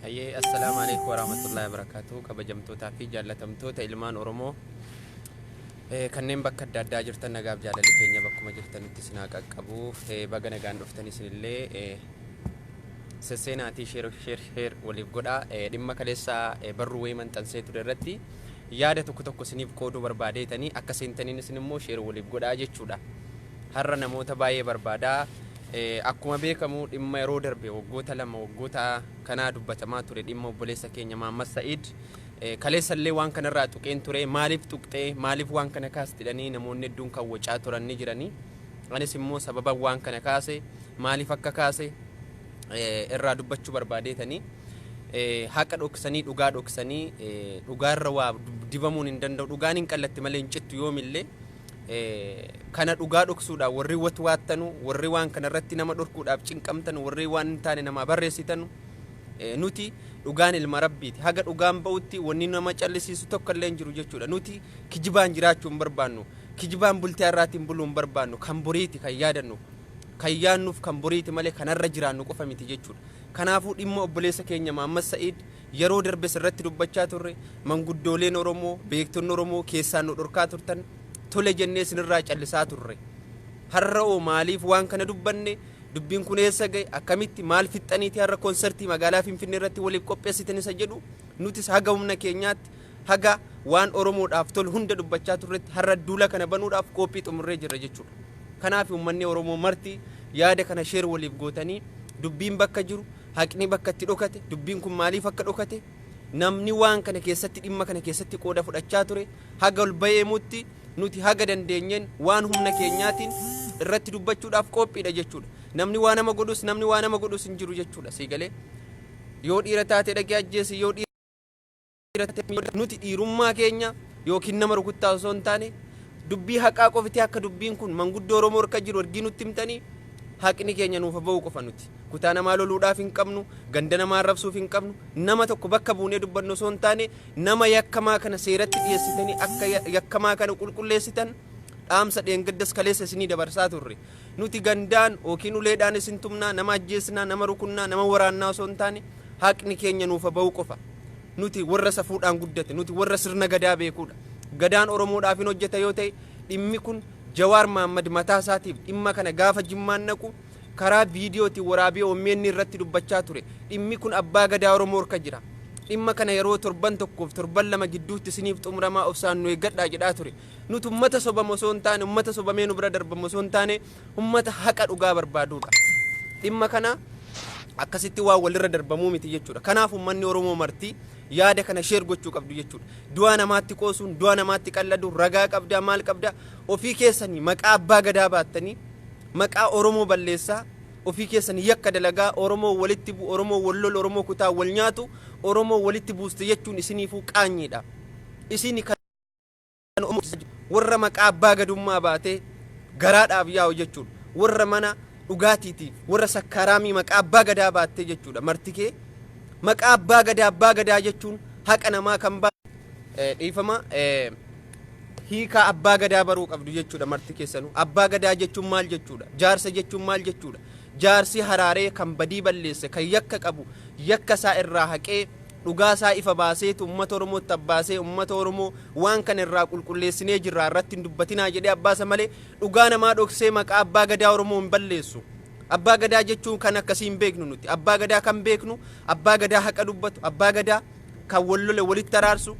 Hayyee assalamu alaikum warahmatullahi wabarakatuh. Kabajamtootaa fi jaallatamtoota ilmaan Oromoo kanneen bakka adda addaa jirtan nagaaf jaalalli keenya bakkuma jirtanitti isin haa qaqqabu. Baga nagaan dhuftan isinillee sesseenaatii sheer waliif godhaa. Dhimma kaleessa barruu wayii maxxansee ture irratti yaada tokko isiniif qooduu barbaadeetanii akka seentaniin isin immoo sheer waliif godhaa jechuudha. Har'a namoota baay'ee barbaadaa. Akkuma beekamu dhimma yeroo darbe waggoota lama waggoota kanaa dubbatamaa ture dhimma obboleessa keenya Maammas Sa'iid kaleessallee waan kanarraa tuqeen ture maaliif tuqxee maaliif waan kana kaastidhanii namoonni hedduun kan wacaa turan ni jiranii. Anis immoo sababa waan kana kaase maaliif akka kaase irraa dubbachuu barbaadeetanii haqa dhoksanii dhugaa dhoksanii dhugaarra waa dibamuun hin danda'u. Dhugaan hin qallatti malee hin cittu yoomillee kana dhugaa dhoksuudhaaf warri watwaattanu warri waan kana irratti nama dhorkuudhaaf cinqamtan warri waan hin taane nama barreessitan nuti dhugaan ilma rabbiiti. Haga dhugaan ba'utti wanni nama callisiisu tokko illee hin jiru jechuudha. Nuti kijibaan jiraachuu hin barbaannu, kijibaan bultii har'aatiin buluu hin barbaannu, kan boriiti kan yaadannu kan yaannuuf kan boriiti malee kanarra jiraannu qofa miti jechuudha. Kanaafuu dhimma obboleessa keenya Maammas Sa'iid yeroo darbe irratti dubbachaa turre manguddooleen Oromoo beektonni Oromoo keessaan nu dhorkaa turtan tole jennee sinirraa callisaa turre. Har'oo maaliif waan kana dubbanne dubbiin kun eessa gahe akkamitti maal fixxaniiti har'a konsertii magaalaa Finfinnee irratti waliif qopheessitan isa jedhu nutis haga humna keenyaatti haga waan Oromoodhaaf tolu hunda dubbachaa turretti har'a duula kana banuudhaaf qophii xumurree jirra jechuudha. Kanaaf uummanni Oromoo marti yaada kana sheer waliif gootanii dubbiin bakka jiru haqni bakka itti dhokate dubbiin kun maaliif akka dhokate namni waan kana keessatti dhimma kana keessatti qooda fudhachaa ture haga ol bayeemutti nuti haga dandeenyeen waan humna keenyaatiin irratti dubbachuudhaaf qophiidha jechuudha. Namni waa nama godhus hin jiru jechuudha. Siigalee yoo dhiira taate dhaqee ajjeesi yoo dhiira taate nuti dhiirummaa keenya yookiin nama rukuttaa osoo hin taane dubbii haqaa qofti akka dubbiin kun manguddoo Oromoo harka jiru argii nutti himtanii haqni keenya nuuf ba'u qofa nuti. Kutaa namaa loluudhaaf hin qabnu, ganda namaa arrabsuuf hin qabnu, nama tokko bakka buunee dubbannu osoo hin taane nama yakkamaa kana seeratti dhiyeessitanii akka yakkamaa kana qulqulleessitan dhaamsa dheengaddas kaleessa isinii dabarsaa turre. Nuti gandaan yookiin uleedhaan isin tumnaa, nama ajjeesnaa, nama rukunnaa, nama waraannaa osoo hin taane haqni keenya nuuf ba'u qofa. Nuti warra safuudhaan guddate, nuti warra sirna gadaa beekuudha. Gadaan Oromoodhaaf hin hojjeta yoo ta'e dhimmi kun Jawaar Mahammad mataa isaatiif dhimma kana gaafa Jimmaan naqu karaa viidiyooti waraabee OMN irratti dubbachaa ture. Dhimmi kun abbaa gadaa Oromoo harka jira. Dhimma kana yeroo torban tokkoof torban lama gidduutti isiniif xumuramaa obsaan nu eeggadhaa jedhaa ture. Nuti ummata sobamu osoo hin taane ummata sobamee nu bira darbamu osoo hin taane ummata haqa dhugaa barbaaduudha. Dhimma kana akkasitti waa walirra darbamuu miti jechuudha. Kanaaf ummanni Oromoo marti yaada kana sheer gochuu qabdu jechuudha. Du'a namaatti qoosuun, du'a namaatti qalladuun ragaa qabdaa maal qabdaa ofii keessanii maqaa abbaa gadaa baattanii maqaa Oromoo balleessaa ofii keessanii yakka dalagaa Oromoo walitti bu Oromoo wallol Oromoo kutaa wal nyaatu Oromoo walitti buuste jechuun isiniifuu qaanyiidha. Isini kan warra maqaa abbaa gadummaa baatee garaadhaaf yaa'u jechuudha. Warra mana dhugaatiitiif warra sakkaraamii maqaa abbaa gadaa baattee jechuudha. Martikee maqaa abbaa gadaa jechuun haqa namaa kan dhiifama hiika abbaa gadaa baruu qabdu jechuudha. Marti keessanuu abbaa gadaa jechuun maal jechuudha? Jaarsa jechuun maal jechuudha? Jaarsi haraaree kan badii balleesse kan yakka qabu yakka isaa irraa haqee dhugaa isaa ifa baaseetu uummata Oromootti abbaasee uummata Oromoo waan kana irraa qulqulleessinee jirra irratti hin dubbatinaa jedhee abbaasa malee dhugaa namaa dhoksee maqaa abbaa gadaa Oromoo hin balleessu. Abbaa gadaa jechuun kan akkasii hin beeknu nuti. Abbaa gadaa kan beeknu abbaa gadaa haqa dubbatu abbaa gadaa kan wal lole walitti araarsu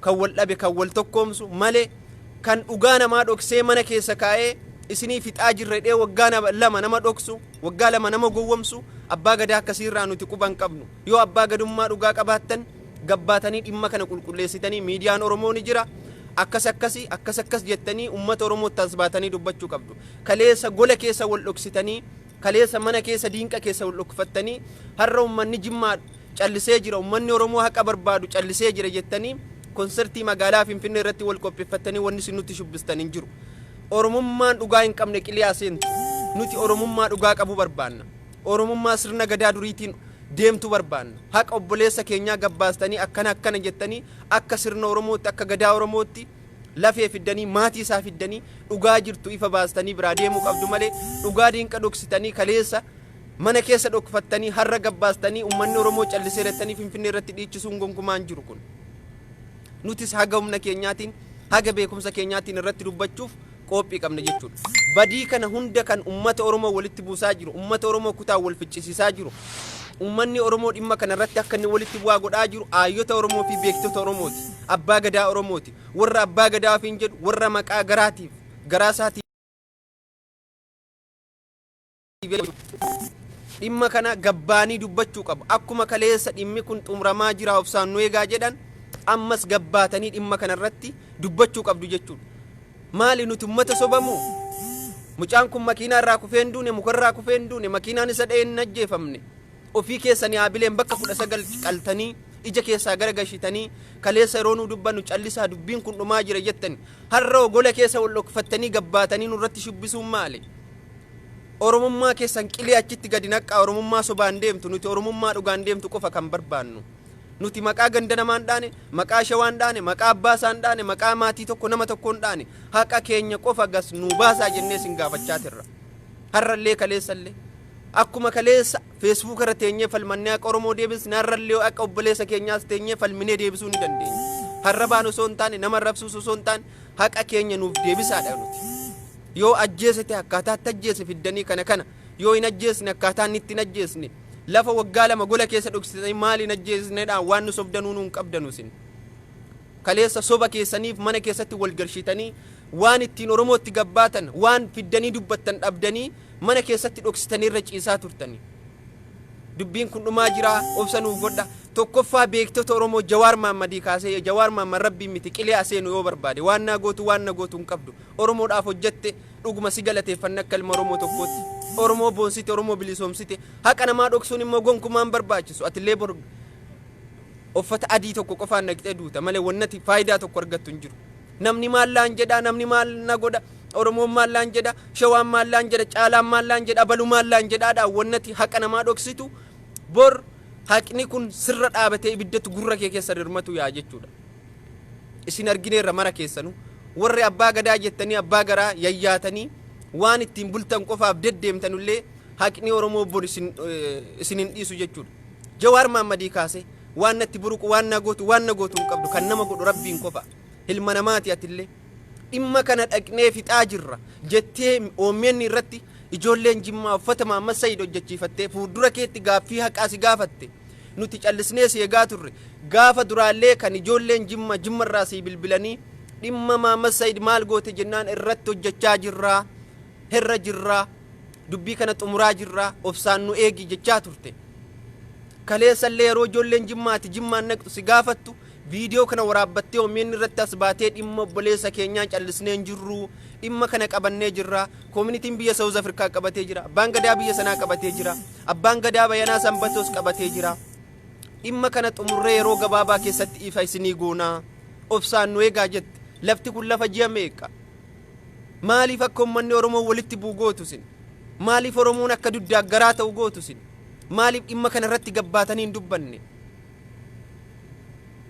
kan wal dhabe kan wal tokkoomsu malee kan dhugaa namaa dhoksee mana keessa kaa'ee isinii fixaa jirredhee waggaa lama nama dhoksu waggaa lama nama gowwomsu abbaa gadaa akkasiirraa nuti quban qabnu. Yoo abbaa gadummaa dhugaa qabaattan gabbaatanii dhimma kana qulqulleessitanii miidiyaan Oromoo ni jira akkas jettanii uummata Oromootti as baatanii dubbachuu qabdu. Kaleessa gola keessa wal dhoksitanii kaleessa mana keessa diinqa keessa wal dhokfattanii har'a uummanni Jimmaa callisee jira uummanni Oromoo haqa barbaadu callisee jira jettanii konsertii magaalaa Finfinnee irratti wal qopheeffattanii wanni isin nutti shubbistan hin jiru. Oromummaan dhugaa hin qabne qiliyaa seentu. Nuti Oromummaa dhugaa qabu barbaanna. Oromummaa sirna gadaa duriitiin deemtu barbaanna. Haqa obboleessa keenyaa gabbaastanii akkana jettanii akka sirna Oromootti akka gadaa Oromootti lafee fiddanii maatii isaa fiddanii dhugaa jirtu ifa baastanii biraa deemuu qabdu malee dhugaa diinqa dhoksitanii kaleessa mana keessa dhokfatanii harra gabbaastanii ummanni Oromoo callisee rettanii Finfinnee irratti dhiichisuun gonkumaan jiru kun. Nutis haga humna keenyaatiin haga beekumsa keenyaatiin irratti dubbachuuf qophii qabna jechuudha. Badii kana hunda kan ummata Oromoo walitti buusaa jiru, ummata Oromoo kutaa wal ficcisiisaa jiru. Ummanni Oromoo dhimma kana irratti akka inni walitti bu'aa godhaa jiru aayyota Oromoo fi beektota Oromooti. Abbaa gadaa Oromooti. Warra abbaa gadaa ofiin jedhu warra maqaa garaatiif garaa isaatiif dhimma kana gabbaanii dubbachuu qabu. Akkuma kaleessa dhimmi kun xumuramaa jira obsaan nu eegaa jedhan ammas gabbaatanii dhimma kana irratti dubbachuu qabdu jechuudha. Maali nuti ummata sobamu? Mucaan kun makiinaa irraa kufee hin duune, muka irraa kufee hin duune, makiinaan isa dha'ee hin ajjeefamne. Ofii keessanii haabileen bakka 19 qaltanii ija keessaa garagashitanii kaleessa yeroo nu dubbannu callisaa dubbiin kun dhumaa jira jettani har'a ogola keessa wal dhokfatanii gabbaatanii nurratti shubbisuun maali? Oromummaa keessan qilee achitti gadi naqqaa Oromummaa sobaan deemtu nuti Oromummaa dhugaan deemtu qofa kan barbaannu. Nuti maqaa ganda namaan dhaane, maqaa shawaan dhaane, maqaa abbaasaan dhaane, maqaa maatii tokko nama tokkoon dhaane haqa keenya qofa gas nu baasaa jennee sin gaafachaa jirra. Har'allee kaleessallee akkuma kaleessa Facebook irra teenyee falmannee akka Oromoo deebisne har'allee akka obboleessa keenyaas teenyee falminee deebisuu ni dandeenya. Har'a baan osoo hin taane nama rabsuus osoo hin taane haqa keenya nuuf deebisaadha nuti. Yoo ajjeesite akkaataatti ajjeese fiddanii kana yoo hin ajjeesne akkaataan itti hin ajjeesne lafa waggaa lama gola keessa dhoksitanii maaliin ajjeesneedhaan waan nu sobdanuu nuun qabdanu sin. Kaleessa soba keessaniif mana keessatti wal galshitanii waan ittiin Oromootti gabbaatan waan fiddanii dubbattan dhabdanii mana keessatti dhoksitanii irra ciisaa turtanii. Dubbiin kun dhumaa jira obsa nuuf godha. Tokkoffaa beektota Oromoo Jawaar Maammadii kaasee Jawaar Maamman rabbii miti qilee aseenu yoo barbaade waan na gootu hin qabdu. Oromoodhaaf hojjette dhuguma si galateeffanna akka ilma Oromoo tokkootti. Oromoo boonsite Oromoo bilisoomsite haqa namaa dhoksuun immoo gonkumaan barbaachisu. Atillee bor uffata adii tokko qofaan naqxee duuta malee wannati faayidaa tokko argattu hin jiru. Namni maallaan jedha namni maal na godha Oromoon maallaan jedha Shawaan maallaan jedha Caalaan maallaan jedha Abaluu maallaan jedhaadha wannati haqa namaa dhoksitu bor haqni kun sirra dhaabatee ibiddatu gurra kee keessa dirmatu yaa jechuudha. Isin argineerra mara keessanu warri abbaa gadaa jettanii abbaa garaa yayyaatanii waan ittiin bultan qofaaf deddeemtanullee haqni Oromoo bor isin hin dhiisu jechuudha. Jawaar Maammadii kaasee waan natti buruqu waan na gootu hin qabdu kan nama godhu rabbiin qofa. Ilma namaati atillee dhimma kana dhaqnee fixaa jirra jettee OMN irratti ijoolleen Jimmaa uffata Maammed Said hojjechiifattee fuuldura keetti gaaffii haqaa si gaafatte nuti callisnee si eegaa turre gaafa duraallee kan ijoolleen Jimmarraa si bilbilanii dhimma Maammed Said maal goote jennaan irratti hojjechaa jirraa herra jirraa dubbii kana xumuraa jirraa obsaan nu eegi jechaa turte. Kaleessallee yeroo ijoolleen Jimmaati Jimmaan naqxu si gaafattu video kana waraabbattee OMN irratti as baatee dhimma obboleessa keenyaa callisnee jirru dhimma kana qabannee jirra. Communitiin biyya South Africa qabatee jira, abbaan gadaa biyya sanaa qabatee jira, abbaan gadaa bayanaa Sanbatoos qabatee jira. Dhimma kana xumurree yeroo gabaabaa keessatti ifa isinii goonaa obsaan nu eegaa jette. Lafti kun lafa ji'a meeqa? Maaliif akka uummanni Oromoo walitti bu'u gootu sin? Maaliif Oromoon akka duddaaggaraa ta'u gootu sin? Maaliif dhimma kana irratti gabbaatanii hin dubbanne?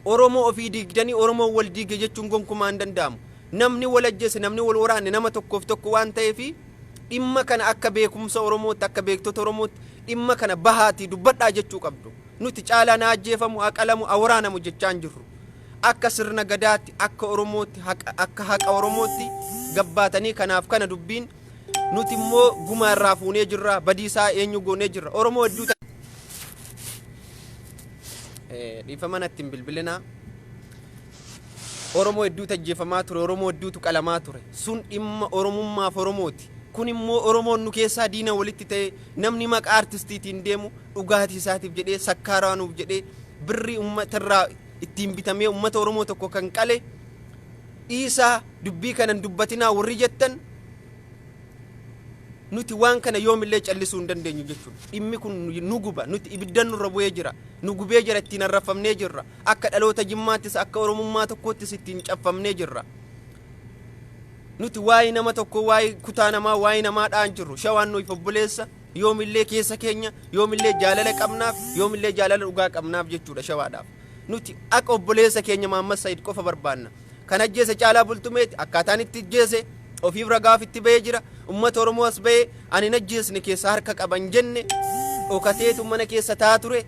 Oromoo ofii diigdanii Oromoo wal diige jechuun gonkumaa hin danda'amu. Namni wal ajjeese namni wal waraanne nama tokkoof tokko waan ta'eefi dhimma kana akka beekumsa Oromootti akka beektota Oromootti dhimma kana bahaatii dubbadhaa jechuu qabdu. Nuti Caalaan ajjeefamu aqalamu awraanamu jechaa hin jirru. Akka sirna gadaatti akka Oromootti akka haqa Oromootti gabbaatanii kanaaf kana dubbiin nuti immoo gumaa irraa fuunee jirra badiisaa eenyu goonee jirra. Oromoo hedduu dhiifama natti hin bilbilinaa. Oromoo hedduutu ajjeefamaa ture, Oromoo hedduutu qalamaa ture. Sun dhimma Oromummaaf Oromooti. Kun immoo Oromoon nu keessaa diina walitti ta'e namni maqaa artistiitiin deemu dhugaatii isaatiif jedhee sakkaaraanuuf jedhee birri uummatarraa ittiin bitamee uummata Oromoo tokko kan qale dhiisaa dubbii kanan dubbatinaa warri jettan nuti waan kana yoomillee callisuu hin dandeenyu jechuudha. Dhimmi kun nu guba nuti ibiddan nurra bu'ee jira nu gubee jira ittiin arrafamnee jirra akka dhaloota Jimmaattis akka Oromummaa tokkoottis ittiin caffamnee jirra. Nuti waa'ee nama tokko waa'ee kutaa namaa waa'ee namaa dhaan jirru Shawaan nuyi obboleessa yoomillee keessa keenya yoomillee jaalala qabnaaf yoomillee jaalala dhugaa qabnaaf jechuudha Shawaadhaaf. Nuti akka obboleessa keenya Maammed Said qofa barbaanna. Kan ajjeese Caalaa Bultumeeti akkaataan itti ajjeese ofiif ragaaf itti ba'ee jira. Ummata Oromoo as ba'ee ani najjeesne keessa harka qaban jenne dhokateetu mana keessa taa ture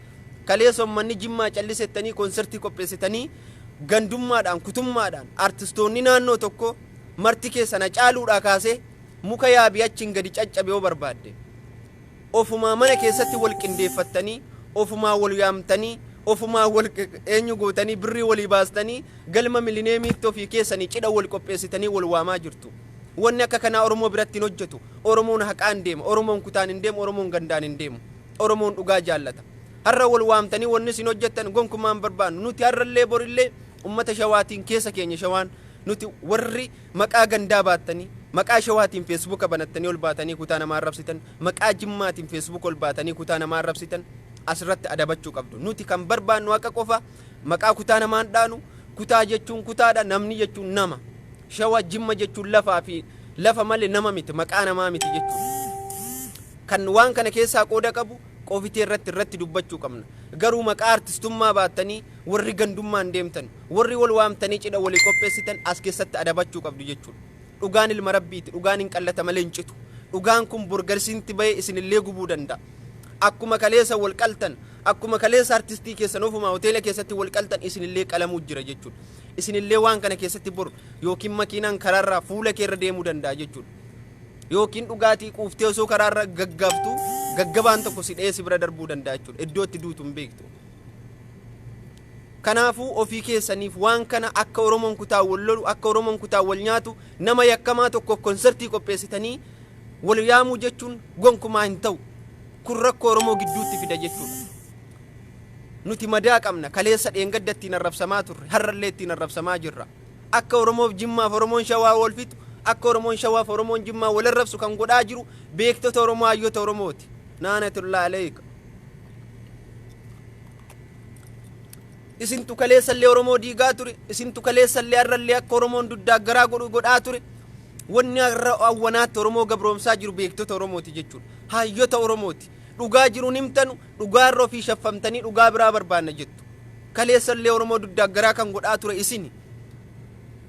kaleessa ummanni jimmaa callisettanii konsertii qopheessitanii gandummaadhaan kutummaadhaan artistoonni naannoo tokko marti keessa na caaluudhaa kaasee muka yaabii achiin gadi caccabe yoo barbaadde ofumaa mana keessatti wal qindeeffattanii ofumaa wal yaamtanii ofumaa wal eenyu gootanii birrii walii baastanii galma milineemiitti ofii keessanii cidha wal qopheessitanii wal waamaa jirtu. Wanni akka kanaa Oromoo biratti hin hojjetu. Oromoon haqaan deema, Oromoon kutaan hin deemu, Oromoon gandaan hin deemu. Oromoon dhugaa jaallata. Har'a wal waamtanii wanni isin hojjettan gonkumaan barbaannu. Nuti har'allee borillee ummata shawaatiin keessa keenya shawaan nuti warri maqaa gandaa baattanii maqaa shawaatiin feesbuuka banattanii ol baatanii kutaa namaa arrabsitan maqaa jimmaatiin feesbuuka ol baatanii kutaa namaa arrabsitan asirratti adabachuu qabdu. Nuti kan barbaannu akka qofa maqaa kutaa namaan dhaanu kutaa jechuun kutaadha namni jechuun nama. Shawaa jimma jechuun lafaa fi lafa malee nama miti maqaa namaa miti jechuudha. Kan waan kana keessaa qooda qabu qofitee irratti dubbachuu qabna. Garuu maqaa artistummaa baattanii warri gandummaan deemtan warri wal waamtanii cidha walii qopheessitan as keessatti adabachuu qabdu jechuudha. Dhugaan ilma rabbiiti, dhugaan hin qallata malee hin citu. Dhugaan kun burgarsiinti bahee isinillee gubuu danda'a. Akkuma kaleessa wal qaltan akkuma kaleessa artistii keessan ofumaa hoteela keessatti wal qaltan isinillee qalamuu jira jechuudha. Isinillee waan kana keessatti bor yookiin makiinaan karaarraa fuula keerra deemuu danda'a jechuudha. Yookiin dhugaatii quuftee osoo karaarra gaggabtu gaggabaan tokko si dheessi bira darbuu danda'a jechuudha. Iddoo itti duutu hin beektu. Kanaafuu ofii keessaniif waan kana akka Oromoon kutaa wal lolu akka Oromoon kutaa wal nyaatu nama yakkamaa tokko konsertii qopheessitanii wal yaamuu jechuun gonkumaa hin ta'u. Kun rakkoo Oromoo gidduutti fida jechuudha. Nuti madaa qabna kaleessa dheengadda ittiin arrabsamaa turre har'allee ittiin arrabsamaa jirra. Akka Oromoof Jimmaaf Oromoon Shawaa wal fixu akka Oromoon Shawaaf Oromoon Jimmaa wal arrabsu kan godhaa jiru beektota Oromoo hayyoota Oromooti. Naanatullaa aleeka. Isintu kaleessallee Oromoo diigaa ture isintu kaleessallee har'allee akka Oromoon duddaa garaa godhaa ture. Wanni har'a awwanaatti Oromoo gabroomsaa jiru beektota Oromooti jechuudha. Hayyoota Oromooti. Dhugaa jiruun himtanu dhugaa irra ofii shaffamtanii dhugaa biraa barbaanna jettu. Kaleessallee Oromoo duddaa garaa kan godhaa ture isini.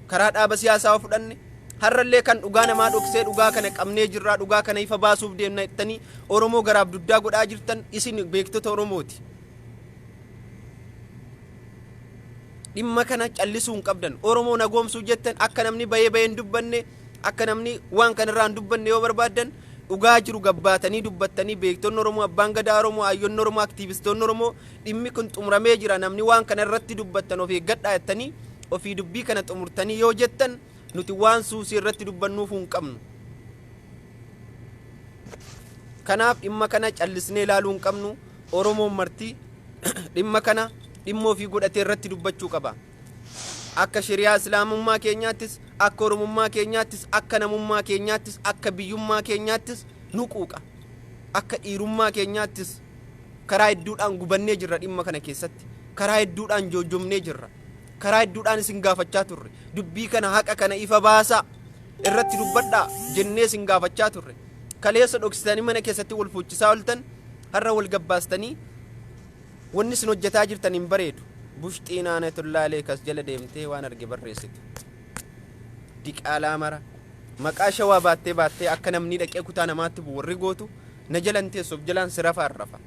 Karaa dhaaba siyaasaa fudhanne har'allee kan dhugaa namaa dhoksee dhugaa kana qabnee jirraa dhugaa kana ifa baasuuf deemna jettanii Oromoo garaaf duddaa godhaa jirtan isin beektota Oromooti. Dhimma kana callisuu hin qabdan. Oromoo nagoomsuu jettan akka namni bahee hin dubbanne akka namni waan kanarraa hin dubbanne yoo barbaadan dhugaa jiru gabbaatanii dubbattanii beektonni Oromoo abbaan gadaa Oromoo hayyoonni Oromoo aktiivistoonni Oromoo dhimmi kun xumuramee jira namni waan kana irratti dubbattan ofii gadhaa jettanii ofii dubbii kana xumurtanii yoo jettan nuti waan suusii irratti dubbannuuf hin qabnu. Kanaaf dhimma kana callisnee ilaaluu hin qabnu. Oromoon marti dhimma kana dhimma ofii godhatee irratti dubbachuu qaba. Akka shari'aa islaamummaa keenyaattis akka oromummaa keenyaattis akka namummaa keenyaattis akka biyyummaa keenyaattis nu quuqa. Akka dhiirummaa keenyaattis karaa hedduudhaan gubannee jirra dhimma kana keessatti. Karaa hedduudhaan joojjomnee jirra. Karaa hedduudhaan isin gaafachaa turre. Dubbii kana haqa kana ifa baasaa irratti dubbadhaa jennee isin gaafachaa turre. Kaleessa dhoksitanii mana keessatti wal fuuchisaa oltan har'a wal gabbaastanii wanni isin hojjetaa jirtan hin bareedu. Bushtiin aanatullaa leekas jala deemtee waan arge barreessitu. Diqaalaa mara maqaa Shawaa baattee akka namni dhaqee kutaa namaatti warri gootu na jalan teessuuf jalaan si rafa arrafa.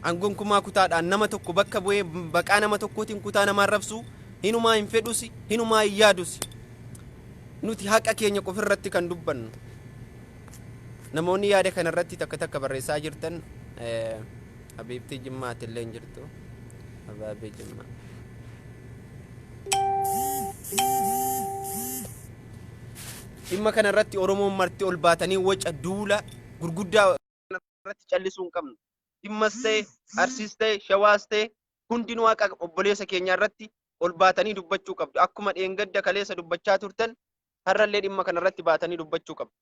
Angonkumaa kutaadhaan nama tokko bakka bu'ee baqaa nama tokkootiin kutaa namaa arrabsu hinumaa hin fedhusi hinumaa hin yaadusi. Nuti haqa keenya qofirratti kan dubbannu. Namoonni yaada kanarratti takka barreessaa jirtan Habiibtii Jimmaati illee hin jirtu. Abaabee Jimmaa. Dhimma kanarratti Oromoon marti ol baatanii waca duula gurguddaa irratti callisuu hin qabnu. Dhimmas ta'e Arsiis ta'e Shawaas ta'e hundinuu haqa obboleessa keenyaa irratti ol baatanii dubbachuu qabdu. Akkuma dheengadda kaleessa dubbachaa turtan har'allee dhimma kanarratti baatanii dubbachuu qabdu.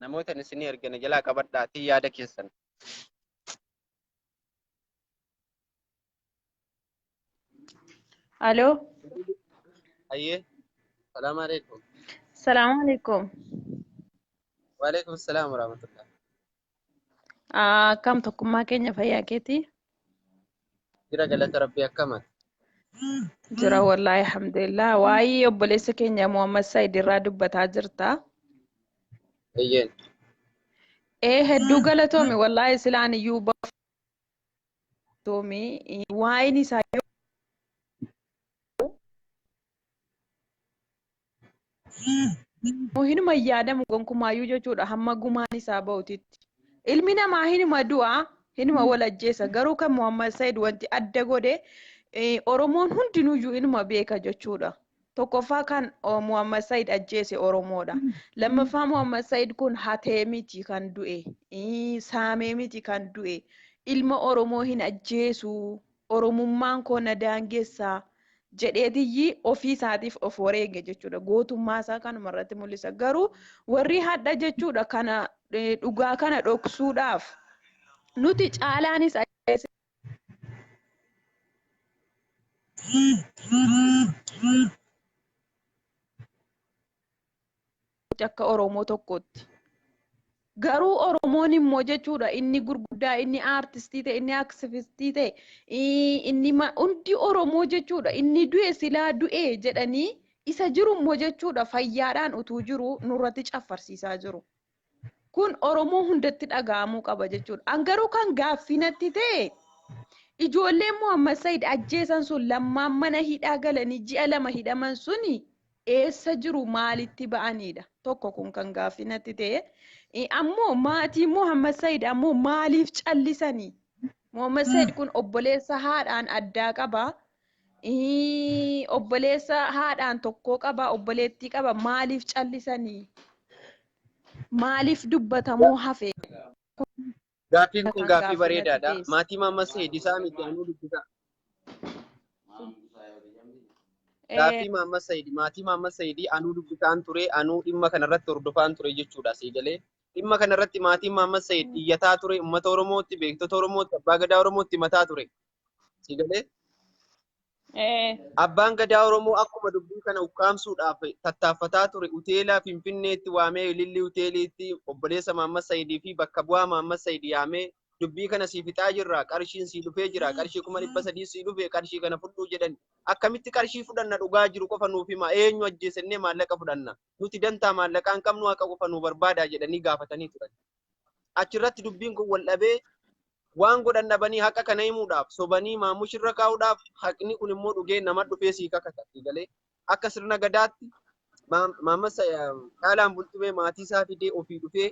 Namoota isinii ergana jalaa qabadhaatii yaada keessan. Aloo. Ayyee. Salaamu alaikum. Salaamu alaikum. وعليكم السلام ورحمة الله. Kam tokkummaa keenya fayyaa keeti? Jira galata Rabbii akkamati? Jira wallahi alhamdulillah. Waa'ee obboleessa keenya Muhammad Said irraa dubbataa jirta. Eeyyeen. Hedduu galatoome wallahi silaan iyyuu baatoome waa'een isaa hinuma yaadamu gonkumaayyuu jechuudha hamma gumaan isaa ba'utitti. Ilmi namaa hinuma du'a hinuma wal ajjeesa garuu kan Muhammad Said wanti adda godhe Oromoon hundinuyyuu inuma beeka jechuudha. Tokkoffaa kan Muhammad Said ajjeese Oromoodha. Lammaffaa Muhammad Said kun hatee miti kan du'e, saamee miti kan du'e. Ilma Oromoo hin ajjeesu, Oromummaan koo na daangeessa jedheetiyyi ofii isaatiif of wareege jechuudha. Gootummaa isaa kanuma irratti mul'isa. Garuu warri hadha jechuudha kana dhugaa kana dhoksuudhaaf nuti caalaanis ajjeese akka Oromoo tokkotti. Garuu Oromoon immoo jechuudha inni gurguddaa inni aartistii ta'e inni aksivistii ta'e inni hundi Oromoo jechuudha inni du'e silaa du'e jedhanii isa jiru immoo jechuudha fayyaadhaan utuu jiru nurratti caffarsiisaa jiru. Kun Oromoo hundatti dhaga'amuu qaba jechuudha. Angaruu kan gaaffinatti ta'e ijoolleen Muhammad Said ajjeesan sun lammaan mana hidhaa galanii ji'a 2 hidhaman suni eessa jiru maalitti ba'anidha. Tokko kun kan gaaffinatti ta'e. Ammoo maatii Muhammad Said ammoo maaliif callisanii? Muhammad Said kun obboleessa haadhaan addaa qaba. Obboleessa haadhaan tokko qaba, obboleettii qaba. Maaliif callisanii? Maaliif dubbatamoo hafe? Gaaffiin kun gaaffii bareedaadha. Maatii Muhammad Said isaa miti anuu dubbisa. Gaaffii Muhammad Said maatii Muhammad Said anuu dubbisaan ture, anuu dhimma kanarratti hordofaan ture jechuudha siigalee. Dhimma kanarratti maatiin Muhammad Said iyyataa ture, uummata Oromootti, beektota Oromootti, abbaa gadaa Oromootti himataa ture. Siigalee. Abbaan gadaa Oromoo akkuma dubbii kana ukkaamsuudhaaf tattaaffataa ture hoteela Finfinneetti waamee Ililli hoteeliitti obboleessa Muhammad Saidii fi bakka bu'aa Muhammad Said yaamee dubbii kana sii fixaa jirra, qarshiin sii dhufee jira, qarshii 300 sii dhufee qarshii kana fudhuu jedhan. Akkamitti qarshii fudhanna dhugaa jiru qofa nuuf hima, eenyu ajjeesennee maallaqa fudhanna, nuti dantaa maallaqaan qabnu haqa qofa nu barbaada jedhanii gaafatanii turan. Achirratti dubbiin kun wal dhabee waan godhan dhabanii haqa kana himuudhaaf sobanii maamushirra kaa'uudhaaf haqni kun immoo dhugee nama dhufee sii kakata galee akka sirna gadaatti Muhammad Caalaan Bultumee maatii isaa fidee ofii dhufee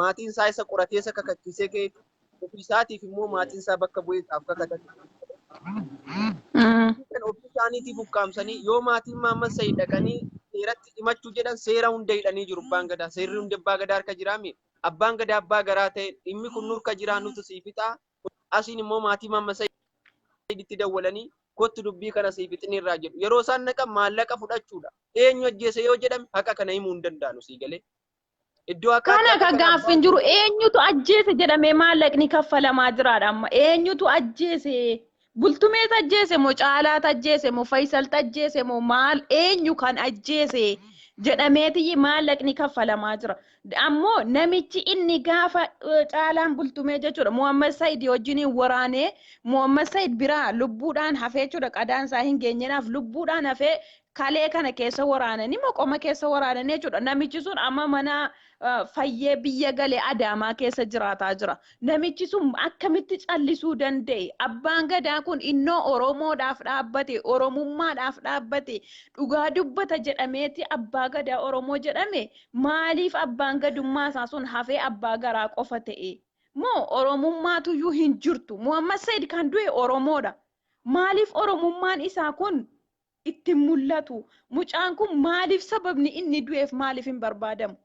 maatiin isaa isa qoratee isa kakachiisee kee ofii isaatiif immoo maatiin isaa bakka bu'eessaaf kakatate. Ofii isaaniitiif ukkaamsanii yoo maatiin Muhammad Said dhaqanii seeratti himachuu jedhan seera hunda hidhanii jiru abbaan gadaa. Seerri hundi abbaa gadaa harka jiraami. Abbaan gadaa abbaa garaa ta'e dhimmi kun nurka jiraa nuti sii fixaa. Asiin immoo maatii Muhammad Saiditti dawwalanii kottu dubbii kana sii fixinirraa jedhu. Yeroo isaan naqan maallaqa fudhachuudha. Eenyu ajjeese yoo jedhame haqa kana himuu hin danda'anu sii galee. Kana kan gaaffiin jiru eenyutu ajjeese jedhamee maallaqni kaffalamaa jiraadha amma. Eenyutu ajjeese? Bultumeetu ajjeese moo Caalaatu ajjeese moo Fayyisaltu ajjeese moo maal eenyu kan ajjeese jedhameeti maallaqni kaffalamaa jira. Ammoo namichi inni gaafa Caalaan Bultumee jechuudha Muhammad Said wajjin waraanee Muhammad Said biraa lubbuudhaan hafee jechuudha qadaan isaa hin geenyenaaf lubbuudhaan hafee kalee kana keessa waraananii maqoma keessa waraananii jechuudha. Namichi sun amma mana fayyee biyya galee Adaamaa keessa jiraataa jira. Namichi sun akkamitti callisuu danda'e? Abbaan gadaa kun innoo Oromoodhaaf dhaabbate, Oromummaadhaaf dhaabbate, dhugaa dubbata jedhameeti abbaa gadaa Oromoo jedhame. Maaliif abbaan gadummaa isaa sun hafee abbaa garaa qofa ta'e? Moo Oromummaatuyyuu hin jirtu? Muhammad Said kan du'e Oromoodha. Maaliif Oromummaan isaa kun itti mul'atu? Mucaan kun maaliif sababni inni du'eef maaliif hin barbaadamu?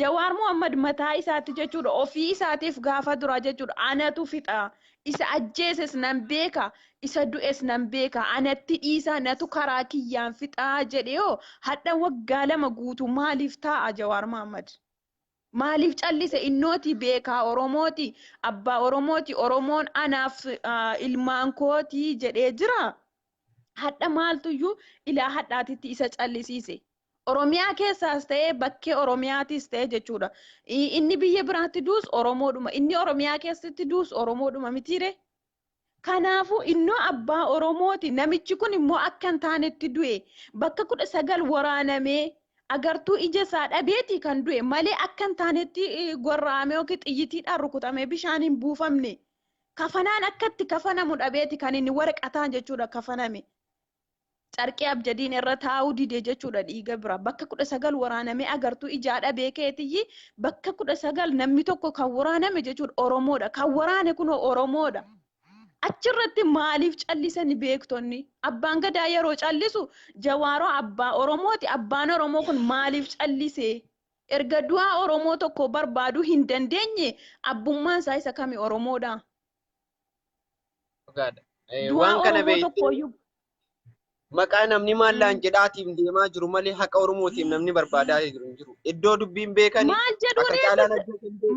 Jawaar Muhammad mataa isaatti jechuudha ofii isaatiif gaafa dura jechuudha anatu fixa isa ajjeeses nan beeka isa du'es nan beeka anatti dhiisaa natu karaa kiyyaan fixaa jedhee hadha waggaa 2 guutuu maaliif taa'a Jawaar Muhammad? Maaliif callise? Innooti beekaa Oromooti abbaa Oromooti Oromoon anaaf ilmaan kooti jedhee jira. Hadha maaltuyyuu ilaa hadhaatitti isa callisiise? Oromiyaa keessaas ta'ee bakkee Oromiyaatis ta'ee jechuudha. Inni biyya biraatti duus Oromoodhuma. Inni Oromiyaa keessatti duus Oromoodhuma mitiire. Kanaafuu innoo abbaa Oromooti. Namichi kun immoo akka hin taanetti du'e. Bakka 19 waraanamee agartuu ija isaa dhabeeti kan du'e malee akka hin taanetti gorra'amee yookiin xiyyitiidhaan rukutamee bishaan hin buufamne. Kafanaan akkatti kafanamu dhabeeti kan inni waraqataan jechuudha kafaname. Carqee abjadiin irra taa'uu dide jechuudha dhiiga bira. Bakka 19 waraanamee agartuu ijaa dhabee keetiyyi bakka 19 namni tokko kan waraaname jechuudha Oromoodha. Kan waraane kun Oromoodha. Achirratti maaliif callisani beektonni? Abbaan Gadaa yeroo callisu Jawaaroo abbaa Oromooti. Abbaan Oromoo kun maaliif callise? Erga du'aa Oromoo tokko barbaaduu hin dandeenye abbummaan isaa isa kami Oromoodha? Waan kana beektu maqaa namni maallaan jedhaatiif deemaa jiru malee haqa Oromootiif namni barbaadaa jiru. Iddoo dubbiin beekanii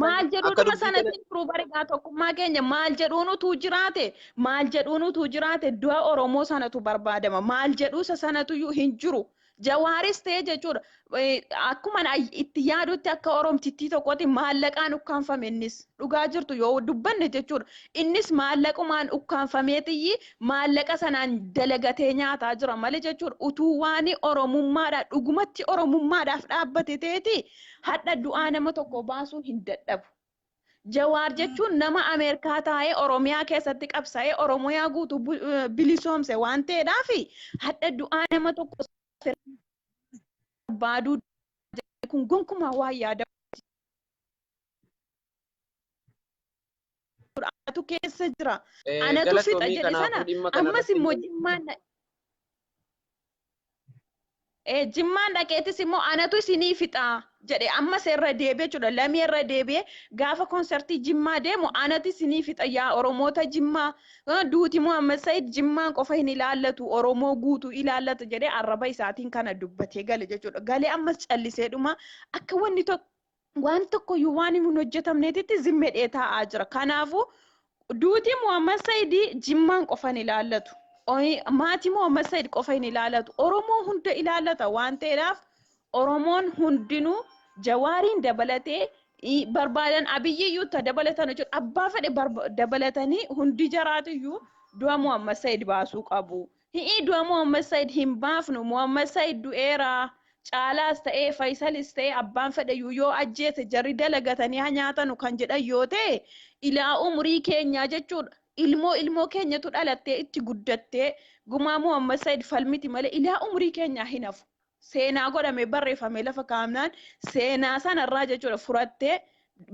maal jedhuun sanatti jiru barigaa tokkummaa keenya maal jedhuun utuu jiraate du'a Oromoo sanatu barbaadama. Maal jedhuu sanatu hin jiru. Jawaaris ta'e jechuudha. Akkuma itti yaadutti akka Oromtittii tokkotti maallaqaan ukkaanfame innis dhugaa jirtu yoo dubbanne jechuudha. Innis maallaqumaan ukkaanfameetiyyi maallaqa sanaan dalagatee nyaataa jira malee jechuudha. Utuu waan Oromummaadha dhugumatti Oromummaadhaaf dhaabbate ta'eeti hadha du'aa nama tokko baasuu hin dadhabu. Jawaar jechuun nama Ameerikaa taa'ee Oromiyaa keessatti qabsaa'ee Oromiyaa guutuu bilisoomse waan ta'eedhaaf hadha du'aa nama tokko baaduu kun gonkumaa waa yaada anatu keessa jira anatu fixa jedhe sana ammas immoo jimmaan dhaqeetis immoo anatu isinii fixa jedhe ammas irra deebi'ee jechuudha lamii irra deebi'ee gaafa konsertii Jimmaa deemu anatu isinii fixa yaa Oromoota Jimmaa duuti Muhammad Said Jimmaan qofa hin ilaallatu Oromoo guutuu ilaallata jedhee arraba isaatiin kana dubbatee gale jechuudha galee ammas callisee dhuma akka waan tokkoyyuu waan hin hojjetamneetitti zimmedhee taa'aa jira. Kanaafuu duuti Muhammad Said Jimmaan qofa hin ilaallatu. Maatii Muhammad Said qofa hin ilaallatu. Oromoo hunda ilaallata waan ta'eedhaaf Oromoon hundinuu Jawaariin dabalatee barbaadan Abiyyiyyuu ta dabalatan jechuudha. Abbaa fedhe dabalatanii hundi jaraatiyyuu du'a Muhammad Said baasuu qabu. Du'a Muhammad Said hin baafnu. Muhammad Said du'eera. Caalaas ta'ee Faayisalis ta'ee abbaan fedhayyuu yoo ajjeese jarri dalagatanii haa nyaatanu kan jedhan yoo ta'e ilaa umurii keenyaa jechuudha. Ilmoo keenyatu dhalattee itti guddattee gumaa Muhammad Said falmiti malee ilaa umurii keenyaa hin hafu. Seenaa godhamee barreeffamee lafa kaa'amnaan seenaa sanarraa jechuudha furattee